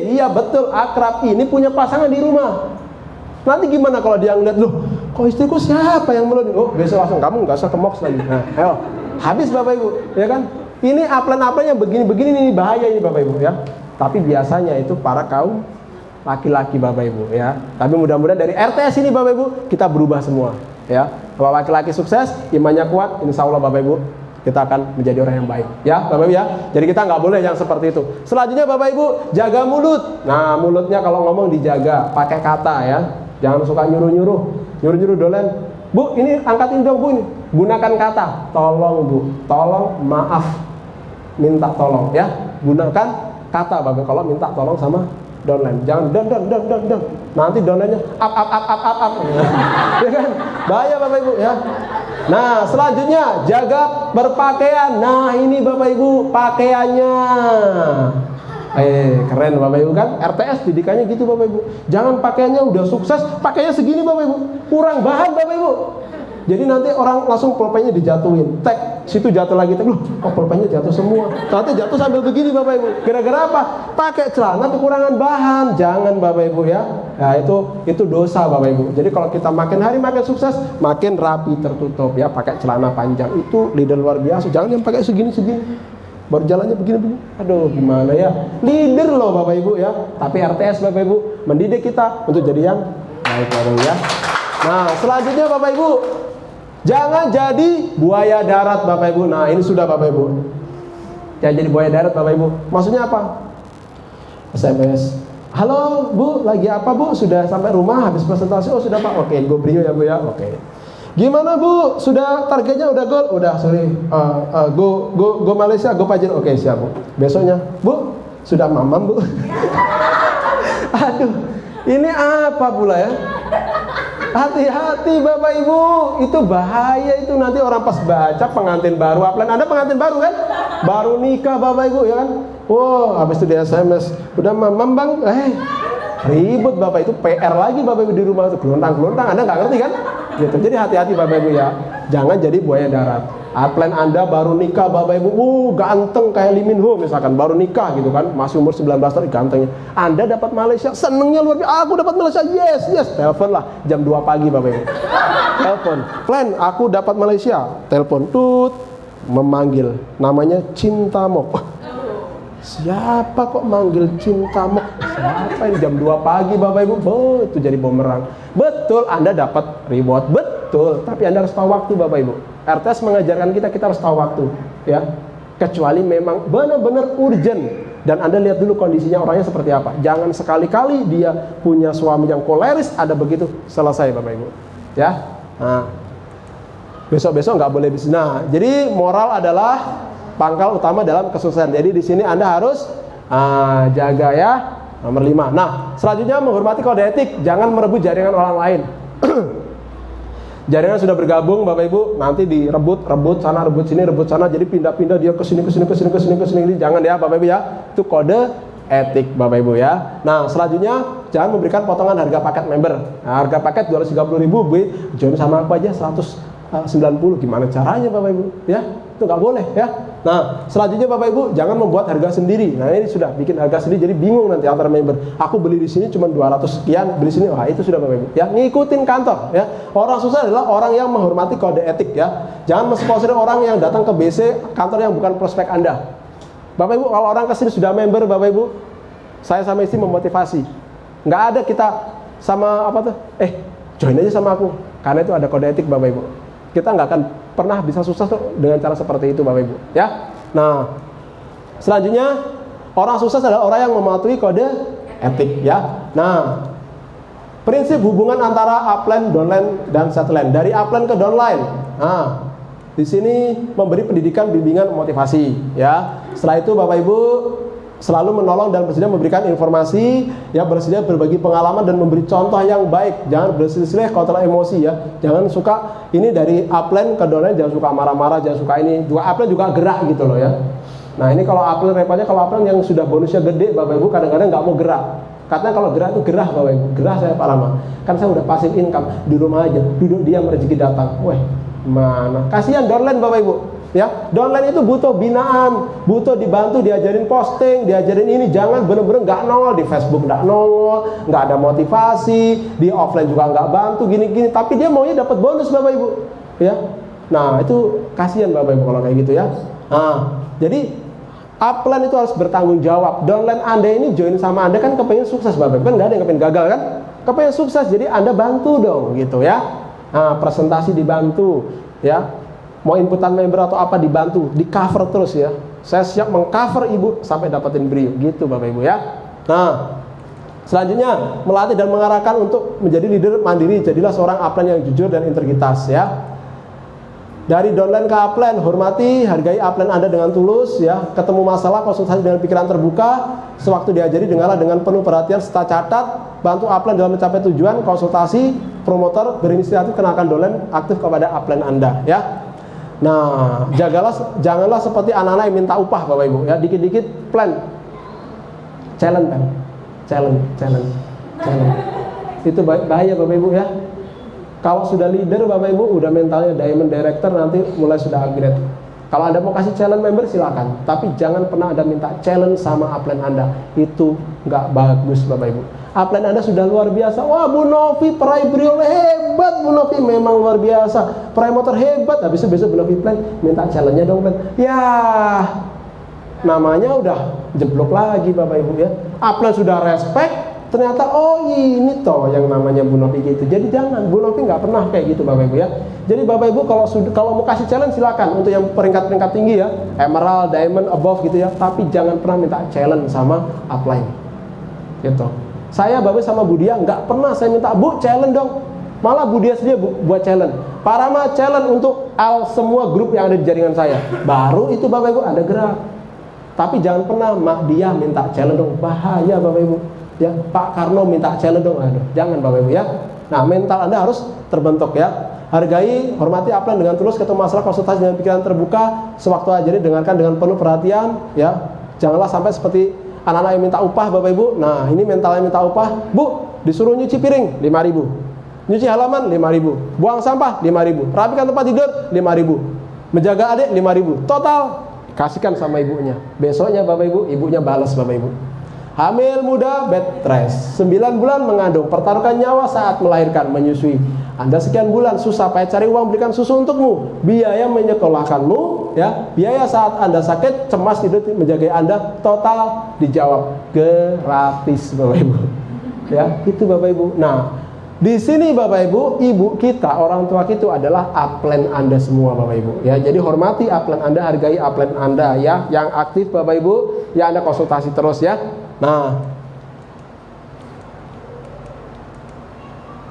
Iya betul, akrab. Ini punya pasangan di rumah. Nanti gimana kalau dia ngeliat, loh, kok istriku siapa yang melon? Oh, besok langsung kamu nggak usah ke MOX lagi. Nah, ayo, habis Bapak Ibu, ya kan? Ini upline-upline yang begini-begini ini bahaya ini Bapak Ibu ya. Tapi biasanya itu para kaum laki-laki Bapak Ibu ya. Tapi mudah-mudahan dari RTS ini Bapak Ibu kita berubah semua ya. Kalau laki-laki sukses, imannya kuat, insya Allah Bapak Ibu kita akan menjadi orang yang baik ya Bapak Ibu ya. Jadi kita nggak boleh yang seperti itu. Selanjutnya Bapak Ibu, jaga mulut. Nah, mulutnya kalau ngomong dijaga, pakai kata ya. Jangan suka nyuruh-nyuruh dolen. Bu, ini angkatin dong Bu ini. Gunakan kata, tolong Bu, tolong, maaf, minta tolong ya. Gunakan kata Bapak kalau minta tolong sama downline. Jangan don. Nanti downline-nya up. Ya kan? Bahaya Bapak Ibu ya. Nah, selanjutnya jaga berpakaian. Nah, ini Bapak Ibu pakaiannya. Keren Bapak Ibu kan? RTS didikannya gitu Bapak Ibu. Jangan pakaiannya udah sukses, pakainya segini Bapak Ibu. Kurang bahan Bapak Ibu. Jadi nanti orang langsung pulpennya dijatuhin. Tag, situ jatuh lagi. Tag, loh, kok pulpennya jatuh semua. Nanti jatuh sambil begini Bapak Ibu. Gara-gara apa? Pakai celana kekurangan bahan. Jangan Bapak Ibu ya. Nah, itu dosa Bapak Ibu. Jadi kalau kita makin hari makin sukses, makin rapi tertutup ya. Pakai celana panjang itu leader luar biasa. Jangan yang pakai segini-segini. Baru jalannya begini-begini. Aduh, gimana ya? Leader loh Bapak Ibu ya. Tapi RTS Bapak Ibu mendidik kita untuk jadi yang baik Bapak Ibu ya. Nah, selanjutnya Bapak Ibu, jangan jadi buaya darat Bapak Ibu. Nah, ini sudah Bapak Ibu. Jangan jadi buaya darat Bapak Ibu. Maksudnya apa? SMS. Halo Bu, lagi apa Bu? Sudah sampai rumah habis presentasi? Oh sudah Pak. Oke, go brio ya Bu ya. Oke. Gimana Bu? Sudah targetnya udah goal? Udah, sorry. Go Malaysia, go Pajero. Oke, siap Bu. Besoknya, Bu, sudah mamam Bu. Aduh, ini apa pula ya? Hati-hati Bapak Ibu, itu bahaya itu. Nanti orang pas baca pengantin baru, upline Anda pengantin baru kan? Baru nikah Bapak Ibu ya kan? Wow, habis itu di SMS, udah mamam Bang, ribut Bapak, itu PR lagi Bapak Ibu di rumah itu, gelontang-gelontang, Anda nggak ngerti kan? Gitu. Jadi hati-hati Bapak Ibu ya, jangan jadi buaya darat. Upline Anda baru nikah Bapak Ibu, ganteng kayak Lee Min Ho misalkan, baru nikah gitu kan, masih umur 19 tahun gantengnya. Anda dapat Malaysia, senengnya luar biasa. Aku dapat Malaysia, yes. Telepon lah jam 2 pagi Bapak Ibu. Telepon, plan, aku dapat Malaysia. Telepon, tut, memanggil, namanya Cintamok. Siapa kok manggil Cintamok? Siapa ini jam 2 pagi Bapak Ibu? Oh, itu jadi bumerang. Betul, Anda dapat reward, betul. Tapi Anda harus tahu waktu Bapak Ibu. RTS mengajarkan kita harus tahu waktu ya. Kecuali memang benar-benar urgent. Dan Anda lihat dulu kondisinya orangnya seperti apa. Jangan sekali-kali dia punya suami yang koleris, ada begitu, selesai Bapak Ibu ya. Nah, besok-besok nggak boleh bisnis. Nah, jadi moral adalah pangkal utama dalam kesuksesan. Jadi di sini Anda harus jaga ya. Nomor 5. Nah, selanjutnya menghormati kode etik. Jangan merebut jaringan orang lain. Jaringan sudah bergabung Bapak Ibu, nanti direbut sana, rebut sini, rebut sana, jadi pindah-pindah dia ke sini. Jangan ya Bapak Ibu ya. Itu kode etik Bapak Ibu ya. Nah, selanjutnya jangan memberikan potongan harga paket member. Nah, harga paket 230.000, join sama aku aja 190. Gimana caranya Bapak Ibu? Ya, itu nggak boleh ya. Nah, selanjutnya Bapak Ibu, jangan membuat harga sendiri. Nah, ini sudah bikin harga sendiri, jadi bingung nanti antara member. Aku beli di sini cuma 200 sekian, beli sini, wah itu sudah Bapak Ibu. Ya, ngikutin kantor. Ya, orang sukses adalah orang yang menghormati kode etik. Ya, jangan mensponsori orang yang datang ke BC kantor yang bukan prospek Anda. Bapak Ibu, kalau orang kesini sudah member, Bapak Ibu, saya sama istri memotivasi. Nggak ada kita sama apa tuh? Join aja sama aku, karena itu ada kode etik Bapak Ibu. Kita nggak akan pernah bisa sukses tuh dengan cara seperti itu Bapak Ibu. Ya, nah selanjutnya orang sukses adalah orang yang mematuhi kode etik. Ya, nah prinsip hubungan antara upline, downline, dan settlement dari upline ke downline. Nah, di sini memberi pendidikan, bimbingan, motivasi. Ya, setelah itu Bapak Ibu selalu menolong dan bersedia memberikan informasi, ya, bersedia berbagi pengalaman dan memberi contoh yang baik. Jangan berselisih kontrol emosi, ya. Jangan suka ini dari upline ke downline, jangan suka marah-marah, jangan suka ini. Juga upline juga gerak gitu loh ya. Nah, ini kalau upline repotnya, kalau upline yang sudah bonusnya gede Bapak Ibu kadang-kadang nggak mau gerak. Katanya kalau gerak itu gerah Bapak Ibu. Gerah saya Pak Lama. Kan saya udah passive income, di rumah aja, duduk diam rezeki datang. Weh, mana? Kasihan downline Bapak Ibu. Ya, downline itu butuh binaan, butuh dibantu, diajarin posting, diajarin ini. Jangan bener-bener nggak nongol di Facebook, nggak nongol, nggak ada motivasi, di offline juga nggak bantu, gini-gini. Tapi dia maunya dapat bonus Bapak Ibu, ya. Nah itu kasihan Bapak Ibu kalau kayak gitu ya. Nah, jadi upline itu harus bertanggung jawab. Downline Anda ini join sama Anda kan kepengen sukses Bapak Ibu, kan nggak ada yang kepengen gagal kan? Kepengen sukses, jadi Anda bantu dong, gitu ya. Nah, presentasi dibantu, ya. Mau inputan member atau apa dibantu, di cover terus ya. Saya siap mengcover ibu sampai dapetin brio, gitu Bapak Ibu ya. Nah, selanjutnya melatih dan mengarahkan untuk menjadi leader mandiri. Jadilah seorang upline yang jujur dan integritas ya. Dari downline ke upline, hormati, hargai upline Anda dengan tulus ya. Ketemu masalah, konsultasi dengan pikiran terbuka. Sewaktu diajari, dengarlah dengan penuh perhatian serta catat. Bantu upline dalam mencapai tujuan. Konsultasi, promotor, berinisiatif, kenalkan downline aktif kepada upline Anda ya. Nah, janganlah seperti anak-anak yang minta upah Bapak Ibu ya, dikit-dikit plan, challenge. Itu bahaya Bapak Ibu ya. Kalau sudah leader Bapak Ibu, udah mentalnya diamond director, nanti mulai sudah upgrade. Kalau Anda mau kasih challenge member silakan, tapi jangan pernah Anda minta challenge sama upline Anda. Itu nggak bagus Bapak Ibu. Upline Anda sudah luar biasa. Wah, Bu Novi peraih brio hebat, Bu Novi memang luar biasa. Peraih motor hebat. Habis itu besok Bu Novi plan minta challenge-nya dong plan. Ya, namanya udah jeblok lagi Bapak Ibu ya. Upline sudah respect, ternyata oh ini toh yang namanya Bu Novi gitu. Jadi jangan, Bu Novi nggak pernah kayak gitu Bapak Ibu ya. Jadi Bapak Ibu kalau mau kasih challenge silakan untuk yang peringkat-peringkat tinggi ya, emerald, diamond, above gitu ya. Tapi jangan pernah minta challenge sama upline. Gitu. Saya Bapak sama Bu Dia nggak pernah saya minta, Bu challenge dong. Malah Bu Dia sendiri buat challenge. Parama challenge untuk semua grup yang ada di jaringan saya. Baru itu Bapak Ibu ada gerak. Tapi jangan pernah Mak Dia minta challenge dong. Bahaya Bapak Ibu. Ya, Pak Karno minta challenge dong. Aduh, jangan Bapak Ibu ya. Nah, mental Anda harus terbentuk ya. Hargai, hormati upline dengan tulus, ketemu masalah, konsultasi dengan pikiran terbuka, sewaktu ajari dengarkan dengan penuh perhatian ya. Janganlah sampai seperti anak-anak yang minta upah Bapak Ibu. Nah, ini mentalnya minta upah. Bu, disuruh nyuci piring 5.000. Nyuci halaman 5.000. Buang sampah 5.000. Rapikan tempat tidur 5.000. Menjaga adik 5.000. Total kasihkan sama ibunya. Besoknya Bapak Ibu, ibunya balas Bapak Ibu. Hamil muda bed rest, 9 bulan mengandung, pertaruhkan nyawa saat melahirkan, menyusui. Anda sekian bulan susah payah cari uang belikan susu untukmu, biaya menyekolahkanmu, ya, biaya saat Anda sakit, cemas tidur menjaga Anda, total dijawab gratis Bapak Ibu. Ya, itu Bapak Ibu. Nah, di sini Bapak Ibu, ibu kita, orang tua kita adalah upline Anda semua Bapak Ibu. Ya, jadi hormati upline Anda, hargai upline Anda ya, yang aktif Bapak Ibu, ya Anda konsultasi terus ya. Nah,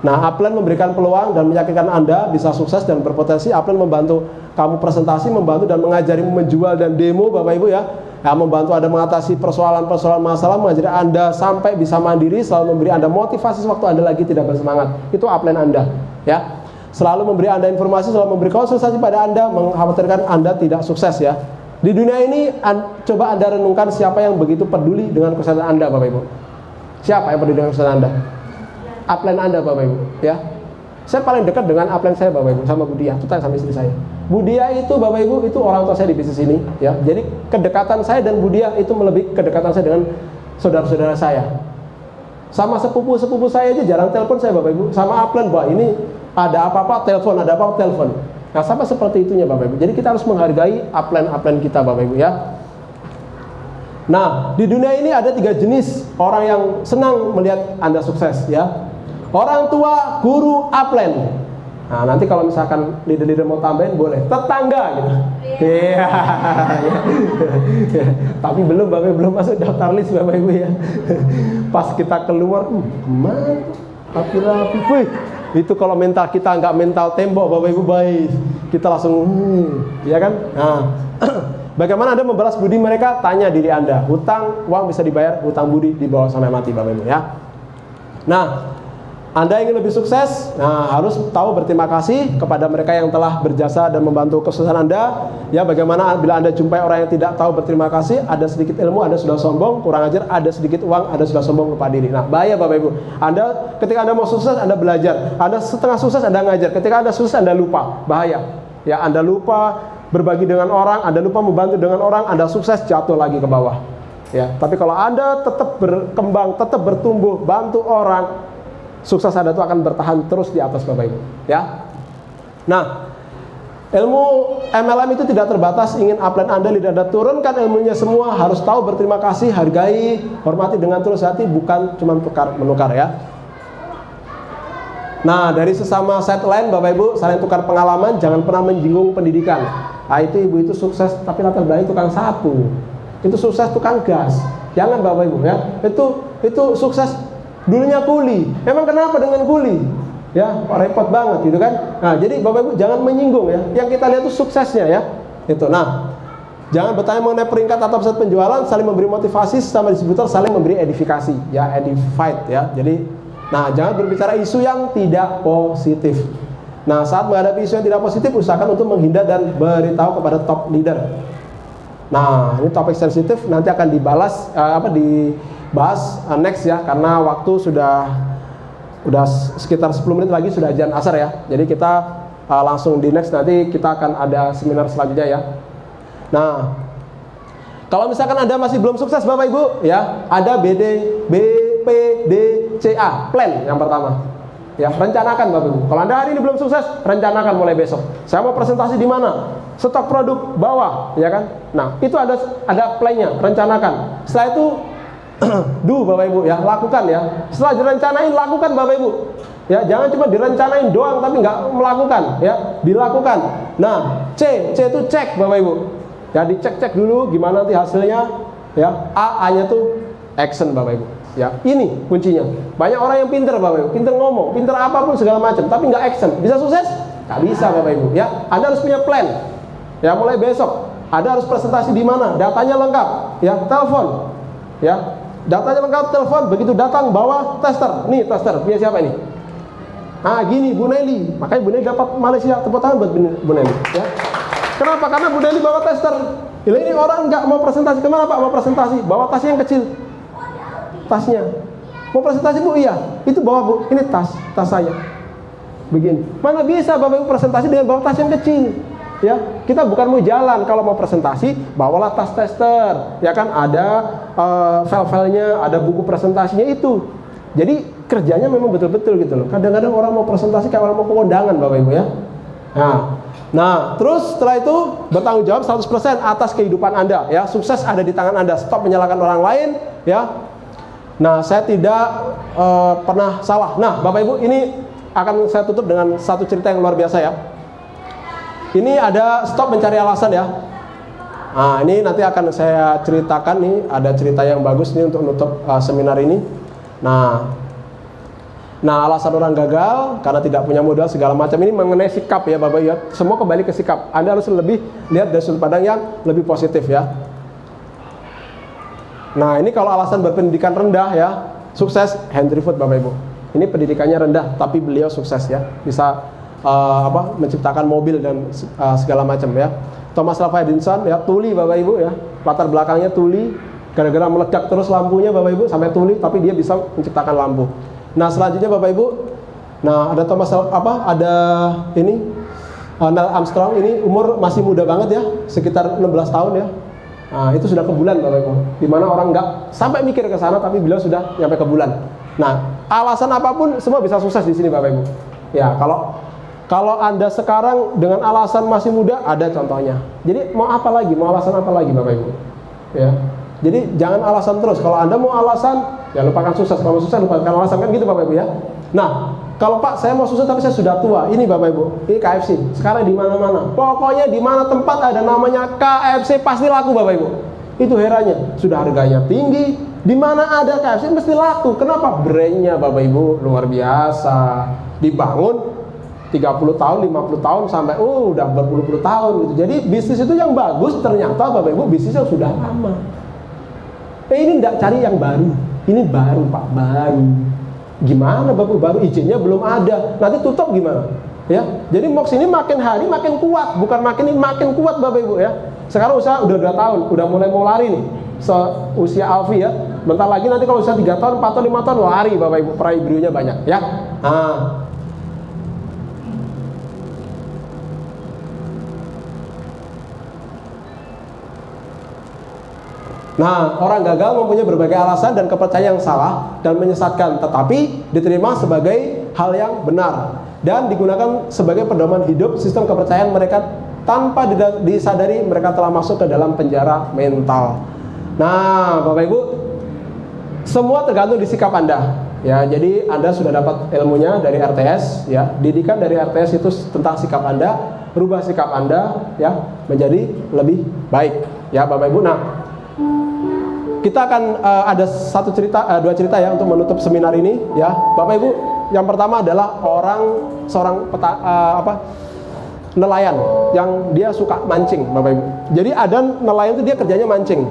upline memberikan peluang dan meyakinkan Anda bisa sukses dan berpotensi. Upline membantu kamu presentasi, membantu dan mengajari menjual dan demo Bapak Ibu ya. Ya, membantu Anda mengatasi persoalan-persoalan masalah, mengajari Anda sampai bisa mandiri, selalu memberi Anda motivasi sewaktu Anda lagi tidak bersemangat. Itu upline Anda ya. Selalu memberi Anda informasi, selalu memberi konsultasi pada Anda, mengkhawatirkan Anda tidak sukses ya. Di dunia ini coba Anda renungkan siapa yang begitu peduli dengan kesehatan Anda Bapak Ibu. Siapa yang peduli dengan kesehatan Anda? Upline Anda Bapak Ibu ya. Saya paling dekat dengan upline saya Bapak Ibu, sama Bu Dia, kita sama istri saya. Bu Dia itu Bapak Ibu itu orang tua saya di bisnis ini, ya. Jadi kedekatan saya dan Bu Dia itu melebihi kedekatan saya dengan saudara-saudara saya. Sama sepupu-sepupu saya aja jarang telepon saya Bapak Ibu. Sama upline, Pak, ini ada apa-apa telepon, ada apa-apa telepon. Nah, sama seperti itunya Bapak Ibu. Jadi kita harus menghargai upline-upline kita Bapak Ibu ya. Nah, di dunia ini ada 3 jenis orang yang senang melihat Anda sukses ya. Orang tua, guru, upline. Nah, nanti kalau misalkan leader-leader mau tambahin boleh. Tetangga gitu. Iya. Tapi belum Bapak Ibu, belum masuk daftar list Bapak Ibu ya. Pas kita keluar, kemana? Rapi-rapi. Wih, itu kalau mental kita nggak mental tembok Bapak Ibu baik. Kita langsung, ya kan? Nah, bagaimana Anda membalas budi mereka? Tanya diri Anda. Hutang, uang bisa dibayar, hutang budi dibawa sampai mati Bapak Ibu ya. Nah, Anda ingin lebih sukses, nah harus tahu berterima kasih kepada mereka yang telah berjasa dan membantu kesuksesan Anda. Ya, bagaimana bila Anda jumpai orang yang tidak tahu berterima kasih, ada sedikit ilmu, Anda sudah sombong, kurang ajar, ada sedikit uang, Anda sudah sombong, lupa diri. Nah, bahaya Bapak Ibu. Ketika Anda mau sukses, Anda belajar. Anda setengah sukses, Anda ngajar. Ketika Anda sukses, Anda lupa. Bahaya. Ya, Anda lupa berbagi dengan orang, Anda lupa membantu dengan orang, Anda sukses, jatuh lagi ke bawah. Ya, tapi kalau Anda tetap berkembang, tetap bertumbuh, bantu orang, sukses Anda itu akan bertahan terus di atas Bapak Ibu ya. Nah, ilmu MLM itu tidak terbatas. Ingin upline Anda, leader Anda turunkan ilmunya semua, harus tahu berterima kasih, hargai, hormati dengan tulus hati, bukan cuma tukar-menukar ya. Nah, dari sesama sideline Bapak Ibu, saling tukar pengalaman, jangan pernah menyinggung pendidikan. Nah, itu ibu itu sukses tapi latar belakang tukang sapu. Itu sukses tukang gas. Jangan Bapak Ibu ya. Itu sukses dulunya kuli. Emang kenapa dengan kuli? Ya, repot banget gitu kan. Nah, jadi Bapak Ibu jangan menyinggung ya. Yang kita lihat itu suksesnya ya. Itu. Nah, jangan bertanya mengenai peringkat atau pusat penjualan, saling memberi motivasi sama distributor, saling memberi edifikasi ya, edified ya. Jadi, nah, jangan berbicara isu yang tidak positif. Nah, saat menghadapi isu yang tidak positif, usahakan untuk menghindar dan beritahu kepada top leader. Nah, ini topik sensitif, nanti akan dibahas next ya, karena waktu sudah sekitar 10 menit lagi sudah azan asar ya. Jadi kita langsung di next, nanti kita akan ada seminar selanjutnya ya. Nah, kalau misalkan Anda masih belum sukses Bapak Ibu ya, ada BPDCA, plan yang pertama. Ya, rencanakan Bapak Ibu. Kalau Anda hari ini belum sukses, rencanakan mulai besok. Saya mau presentasi di mana? Stok produk bawah, ya kan? Nah, itu ada plan-nya, rencanakan. Setelah itu do Bapak Ibu ya, lakukan ya. Setelah direncanain, lakukan Bapak Ibu. Ya, jangan cuma direncanain doang tapi nggak melakukan ya, dilakukan. Nah, C itu cek Bapak Ibu. Ya, dicek dulu gimana nanti hasilnya ya. A-nya tuh action Bapak Ibu. Ya, ini kuncinya. Banyak orang yang pinter Bapak Ibu, pinter ngomong, pinter apapun segala macam, tapi nggak action. Bisa sukses? Nggak bisa Bapak Ibu. Ya, Anda harus punya plan. Ya, mulai besok Anda harus presentasi di mana, datanya lengkap. Ya, telepon. Ya, datanya lengkap, telepon. Begitu datang bawa tester. Nih tester, punya siapa ini? Ah, gini Bu Nelly. Makanya Bu Nelly dapat Malaysia. Tepuk tangan buat Bu Nelly. Ya. Kenapa? Karena Bu Nelly bawa tester. Ini orang nggak mau presentasi kemana Pak? Mau presentasi, bawa tas yang kecil. Tasnya. Mau presentasi Bu? Iya. Itu bawa Bu. Ini tas saya. Begini. Mana bisa Bapak Ibu presentasi dengan bawa tas yang kecil? Ya, kita bukan mau jalan. Kalau mau presentasi, bawalah tas tester. Ya kan, ada file-filenya, ada buku presentasinya itu. Jadi kerjanya memang betul-betul gitu loh. Kadang-kadang orang mau presentasi kayak orang mau kondangan Bapak Ibu ya. Nah, terus setelah itu bertanggung jawab 100% atas kehidupan Anda ya. Sukses ada di tangan Anda. Stop menyalahkan orang lain ya. Nah, saya tidak pernah salah. Nah, Bapak Ibu, ini akan saya tutup dengan satu cerita yang luar biasa ya. Ini ada stop mencari alasan ya. Nah, ini nanti akan saya ceritakan nih, ada cerita yang bagus nih untuk nutup seminar ini. Nah, alasan orang gagal karena tidak punya modal segala macam, ini mengenai sikap ya Bapak Ibu. Semua kembali ke sikap. Anda harus lebih lihat dari sudut pandang yang lebih positif ya. Nah, ini kalau alasan berpendidikan rendah ya, sukses Henry Ford Bapak Ibu. Ini pendidikannya rendah tapi beliau sukses ya, bisa menciptakan mobil dan segala macam ya. Thomas Alva Edison ya, tuli Bapak Ibu ya, latar belakangnya tuli, gara-gara meledak terus lampunya Bapak Ibu sampai tuli, tapi dia bisa menciptakan lampu. Nah, selanjutnya Bapak Ibu, Nah, ada Thomas ada ini Neil Armstrong, ini umur masih muda banget ya, sekitar 16 tahun ya. Nah, itu sudah ke bulan Bapak Ibu. Dimana orang nggak sampai mikir ke sana, tapi beliau sudah nyampe ke bulan. Nah, alasan apapun semua bisa sukses di sini Bapak Ibu. Ya, kalau Anda sekarang dengan alasan masih muda, ada contohnya. Jadi mau apa lagi? Mau alasan apa lagi Bapak Ibu? Ya. Jadi jangan alasan terus. Kalau Anda mau alasan, ya lupakan sukses. Kalau sukses lupakan alasan, kan gitu Bapak Ibu ya. Nah, kalau Pak saya mau sukses tapi saya sudah tua, ini Bapak Ibu, ini KFC. Sekarang di mana-mana. Pokoknya di mana tempat ada namanya KFC pasti laku Bapak Ibu. Itu herannya. Sudah harganya tinggi, di mana ada KFC mesti laku. Kenapa? Brandnya Bapak Ibu luar biasa. Dibangun 30 tahun, 50 tahun sampai udah berpuluh-puluh tahun gitu. Jadi bisnis itu yang bagus ternyata Bapak Ibu bisnisnya sudah lama. Ini enggak cari yang baru. Ini baru Pak, baru. Gimana Bapak baru, izinnya belum ada. Nanti tutup gimana? Ya. Jadi Mox ini makin hari makin kuat, bukan makin kuat Bapak Ibu ya. Sekarang usaha udah 2 tahun, udah mulai mau lari nih. Usia Alfi ya. Bentar lagi nanti kalau usia 3 tahun, 4 tahun, 5 tahun lari Bapak Ibu, peraih brionya banyak ya. Nah, orang gagal mempunyai berbagai alasan dan kepercayaan yang salah dan menyesatkan, tetapi diterima sebagai hal yang benar dan digunakan sebagai pedoman hidup sistem kepercayaan mereka tanpa disadari mereka telah masuk ke dalam penjara mental. Nah, Bapak Ibu, semua tergantung di sikap Anda. Ya, jadi Anda sudah dapat ilmunya dari RTS, ya. Didikan dari RTS itu tentang sikap Anda, rubah sikap Anda, ya, menjadi lebih baik, ya, Bapak Ibu. Nah, kita akan ada dua cerita ya untuk menutup seminar ini ya Bapak Ibu. Yang pertama adalah seorang nelayan yang dia suka mancing Bapak Ibu. Jadi ada nelayan itu dia kerjanya mancing.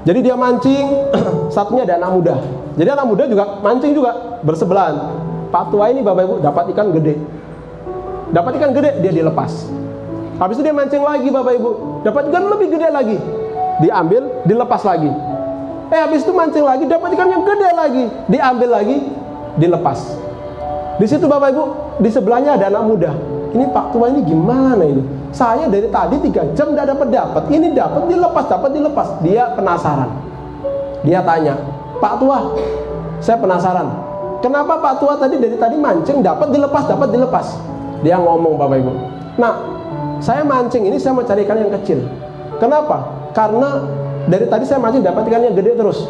Jadi dia mancing, satunya ada anak muda. Jadi anak muda juga mancing juga bersebelahan. Pak tua ini Bapak Ibu dapat ikan gede. Dapat ikan gede dia dilepas. Habis itu dia mancing lagi Bapak Ibu, dapat ikan lebih gede lagi. Diambil, dilepas lagi. Habis itu mancing lagi, dapat ikan yang gede lagi, diambil lagi, dilepas. Di situ Bapak Ibu, di sebelahnya ada anak muda. Ini Pak tua ini gimana ini? Saya dari tadi 3 jam tidak dapat. Ini dapat dilepas. Dia penasaran. Dia tanya, Pak tua, saya penasaran. Kenapa Pak tua dari tadi mancing dapat dilepas? Dia ngomong Bapak Ibu. Nah, saya mancing ini saya mau cari ikan yang kecil. Kenapa? Karena dari tadi saya mancing dapat ikan yang gede terus.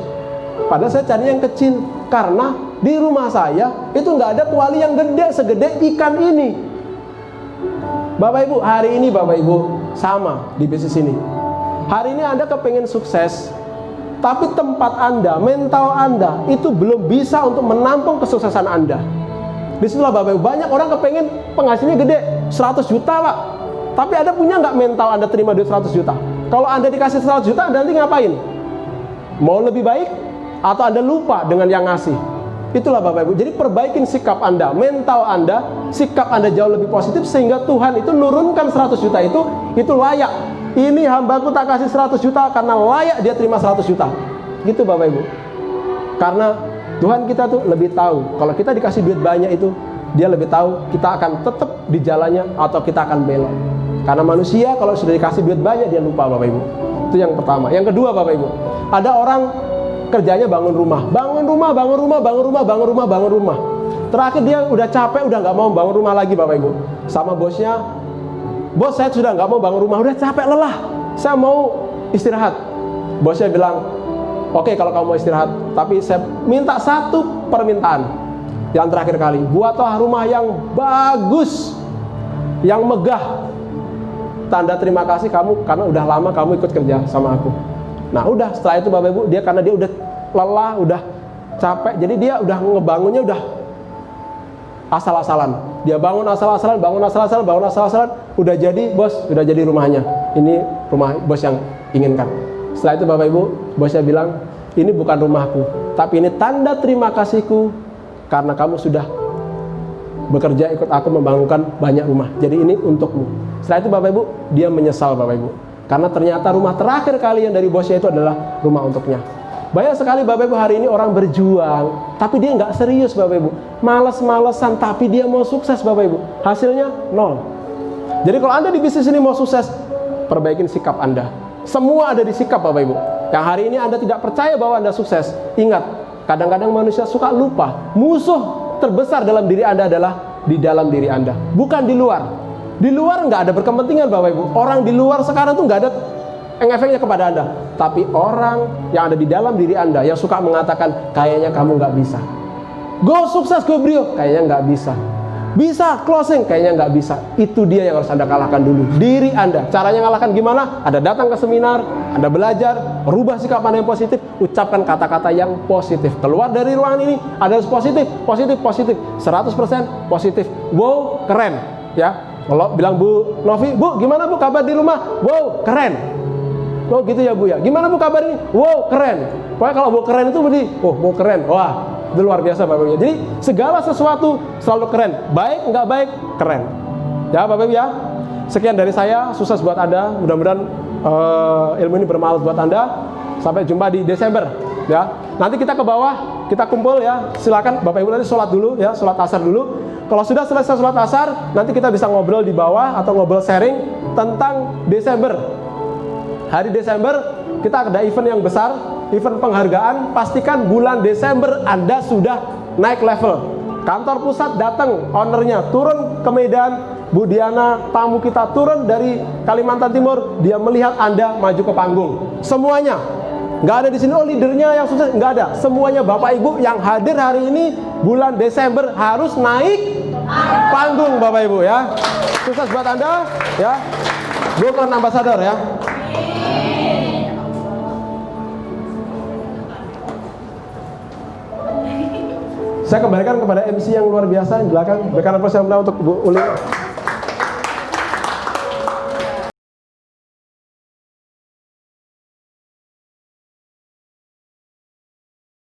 Padahal saya cari yang kecil. Karena di rumah saya itu nggak ada kuali yang gede segede ikan ini. Bapak Ibu, hari ini Bapak Ibu sama di bisnis ini. Hari ini Anda kepengen sukses, tapi tempat Anda, mental Anda itu belum bisa untuk menampung kesuksesan Anda. Disitulah Bapak Ibu, banyak orang kepengen penghasilannya gede, 100 juta Pak. Tapi Anda punya nggak mental Anda terima duit 100 juta? Kalau Anda dikasih 100 juta, Anda nanti ngapain? Mau lebih baik? Atau Anda lupa dengan yang ngasih? Itulah Bapak Ibu. Jadi perbaikin sikap Anda, mental Anda, sikap Anda jauh lebih positif sehingga Tuhan itu nurunkan 100 juta itu layak. Ini hambaku tak kasih 100 juta karena layak dia terima 100 juta. Gitu Bapak Ibu. Karena Tuhan kita tuh lebih tahu. Kalau kita dikasih duit banyak itu, dia lebih tahu kita akan tetap di jalannya atau kita akan belok. Karena manusia kalau sudah dikasih duit banyak dia lupa Bapak Ibu. Itu yang pertama. Yang kedua Bapak Ibu, ada orang kerjanya bangun rumah. Terakhir dia udah capek, udah nggak mau bangun rumah lagi Bapak Ibu. Sama bosnya, bos saya sudah nggak mau bangun rumah, udah capek lelah, saya mau istirahat. Bosnya bilang, oke kalau kamu mau istirahat, tapi saya minta satu permintaan. Yang terakhir kali, buatlah rumah yang bagus, yang megah. Tanda terima kasih kamu karena udah lama kamu ikut kerja sama aku. Nah udah setelah itu Bapak Ibu, karena dia udah lelah, udah capek, jadi dia udah ngebangunnya udah asal-asalan. Dia bangun asal-asalan, udah jadi bos, udah jadi rumahnya. Ini rumah bos yang inginkan. Setelah itu Bapak Ibu, bosnya bilang, ini bukan rumahku, tapi ini tanda terima kasihku karena kamu sudah bekerja ikut aku membangunkan banyak rumah. Jadi ini untukmu. Setelah itu Bapak Ibu, dia menyesal Bapak Ibu. Karena ternyata rumah terakhir kali yang dari bosnya itu adalah rumah untuknya. Banyak sekali Bapak Ibu hari ini orang berjuang, tapi dia nggak serius Bapak Ibu. Males-malesan, tapi dia mau sukses Bapak Ibu. Hasilnya nol. Jadi kalau Anda di bisnis ini mau sukses, perbaikin sikap Anda. Semua ada di sikap Bapak Ibu. Yang hari ini Anda tidak percaya bahwa Anda sukses, ingat, kadang-kadang manusia suka lupa. Musuh terbesar dalam diri Anda adalah di dalam diri Anda, bukan di luar. Di luar nggak ada berkepentingan Bapak Ibu. Orang di luar sekarang tuh nggak ada efeknya kepada Anda. Tapi orang yang ada di dalam diri Anda yang suka mengatakan, kayaknya kamu nggak bisa. Go sukses, go brio, kayaknya nggak bisa. Bisa closing, kayaknya nggak bisa. Itu dia yang harus Anda kalahkan dulu, diri Anda. Caranya kalahkan gimana? Anda datang ke seminar, Anda belajar, rubah sikap Anda yang positif, ucapkan kata-kata yang positif. Keluar dari ruangan ini, Anda harus positif, positif, positif, 100% positif. Wow, keren, ya. Kalau bilang Bu Novi, Bu, gimana Bu kabar di rumah? Wow, keren. Oh gitu ya Bu ya. Gimana Bu kabar ini? Wow, keren. Pokoknya kalau Bu keren itu berarti, oh Bu keren. Wah, itu luar biasa Bapak Ibu. Jadi segala sesuatu selalu keren. Baik, nggak baik, keren. Ya Bapak Ibu ya. Sekian dari saya, sukses buat Anda. Mudah-mudahan ilmu ini bermanfaat buat Anda. Sampai jumpa di Desember. Ya. Nanti kita ke bawah, kita kumpul ya. Silakan Bapak Ibu nanti sholat dulu ya, sholat asar dulu. Kalau sudah selesai sholat asar, nanti kita bisa ngobrol di bawah atau ngobrol sharing tentang Desember. Hari Desember kita ada event yang besar, event penghargaan. Pastikan bulan Desember Anda sudah naik level. Kantor pusat datang, ownernya turun ke Medan, Bu Diana, tamu kita turun dari Kalimantan Timur, dia melihat Anda maju ke panggung. Semuanya, nggak ada di sini, oh leadernya yang sukses, nggak ada. Semuanya Bapak Ibu yang hadir hari ini bulan Desember harus naik panggung Bapak Ibu ya. Sukses buat Anda ya. Bukan ambasador ya. Saya kembalikan kepada MC yang luar biasa di belakang. Berikan apresiasi untuk Bu Uli.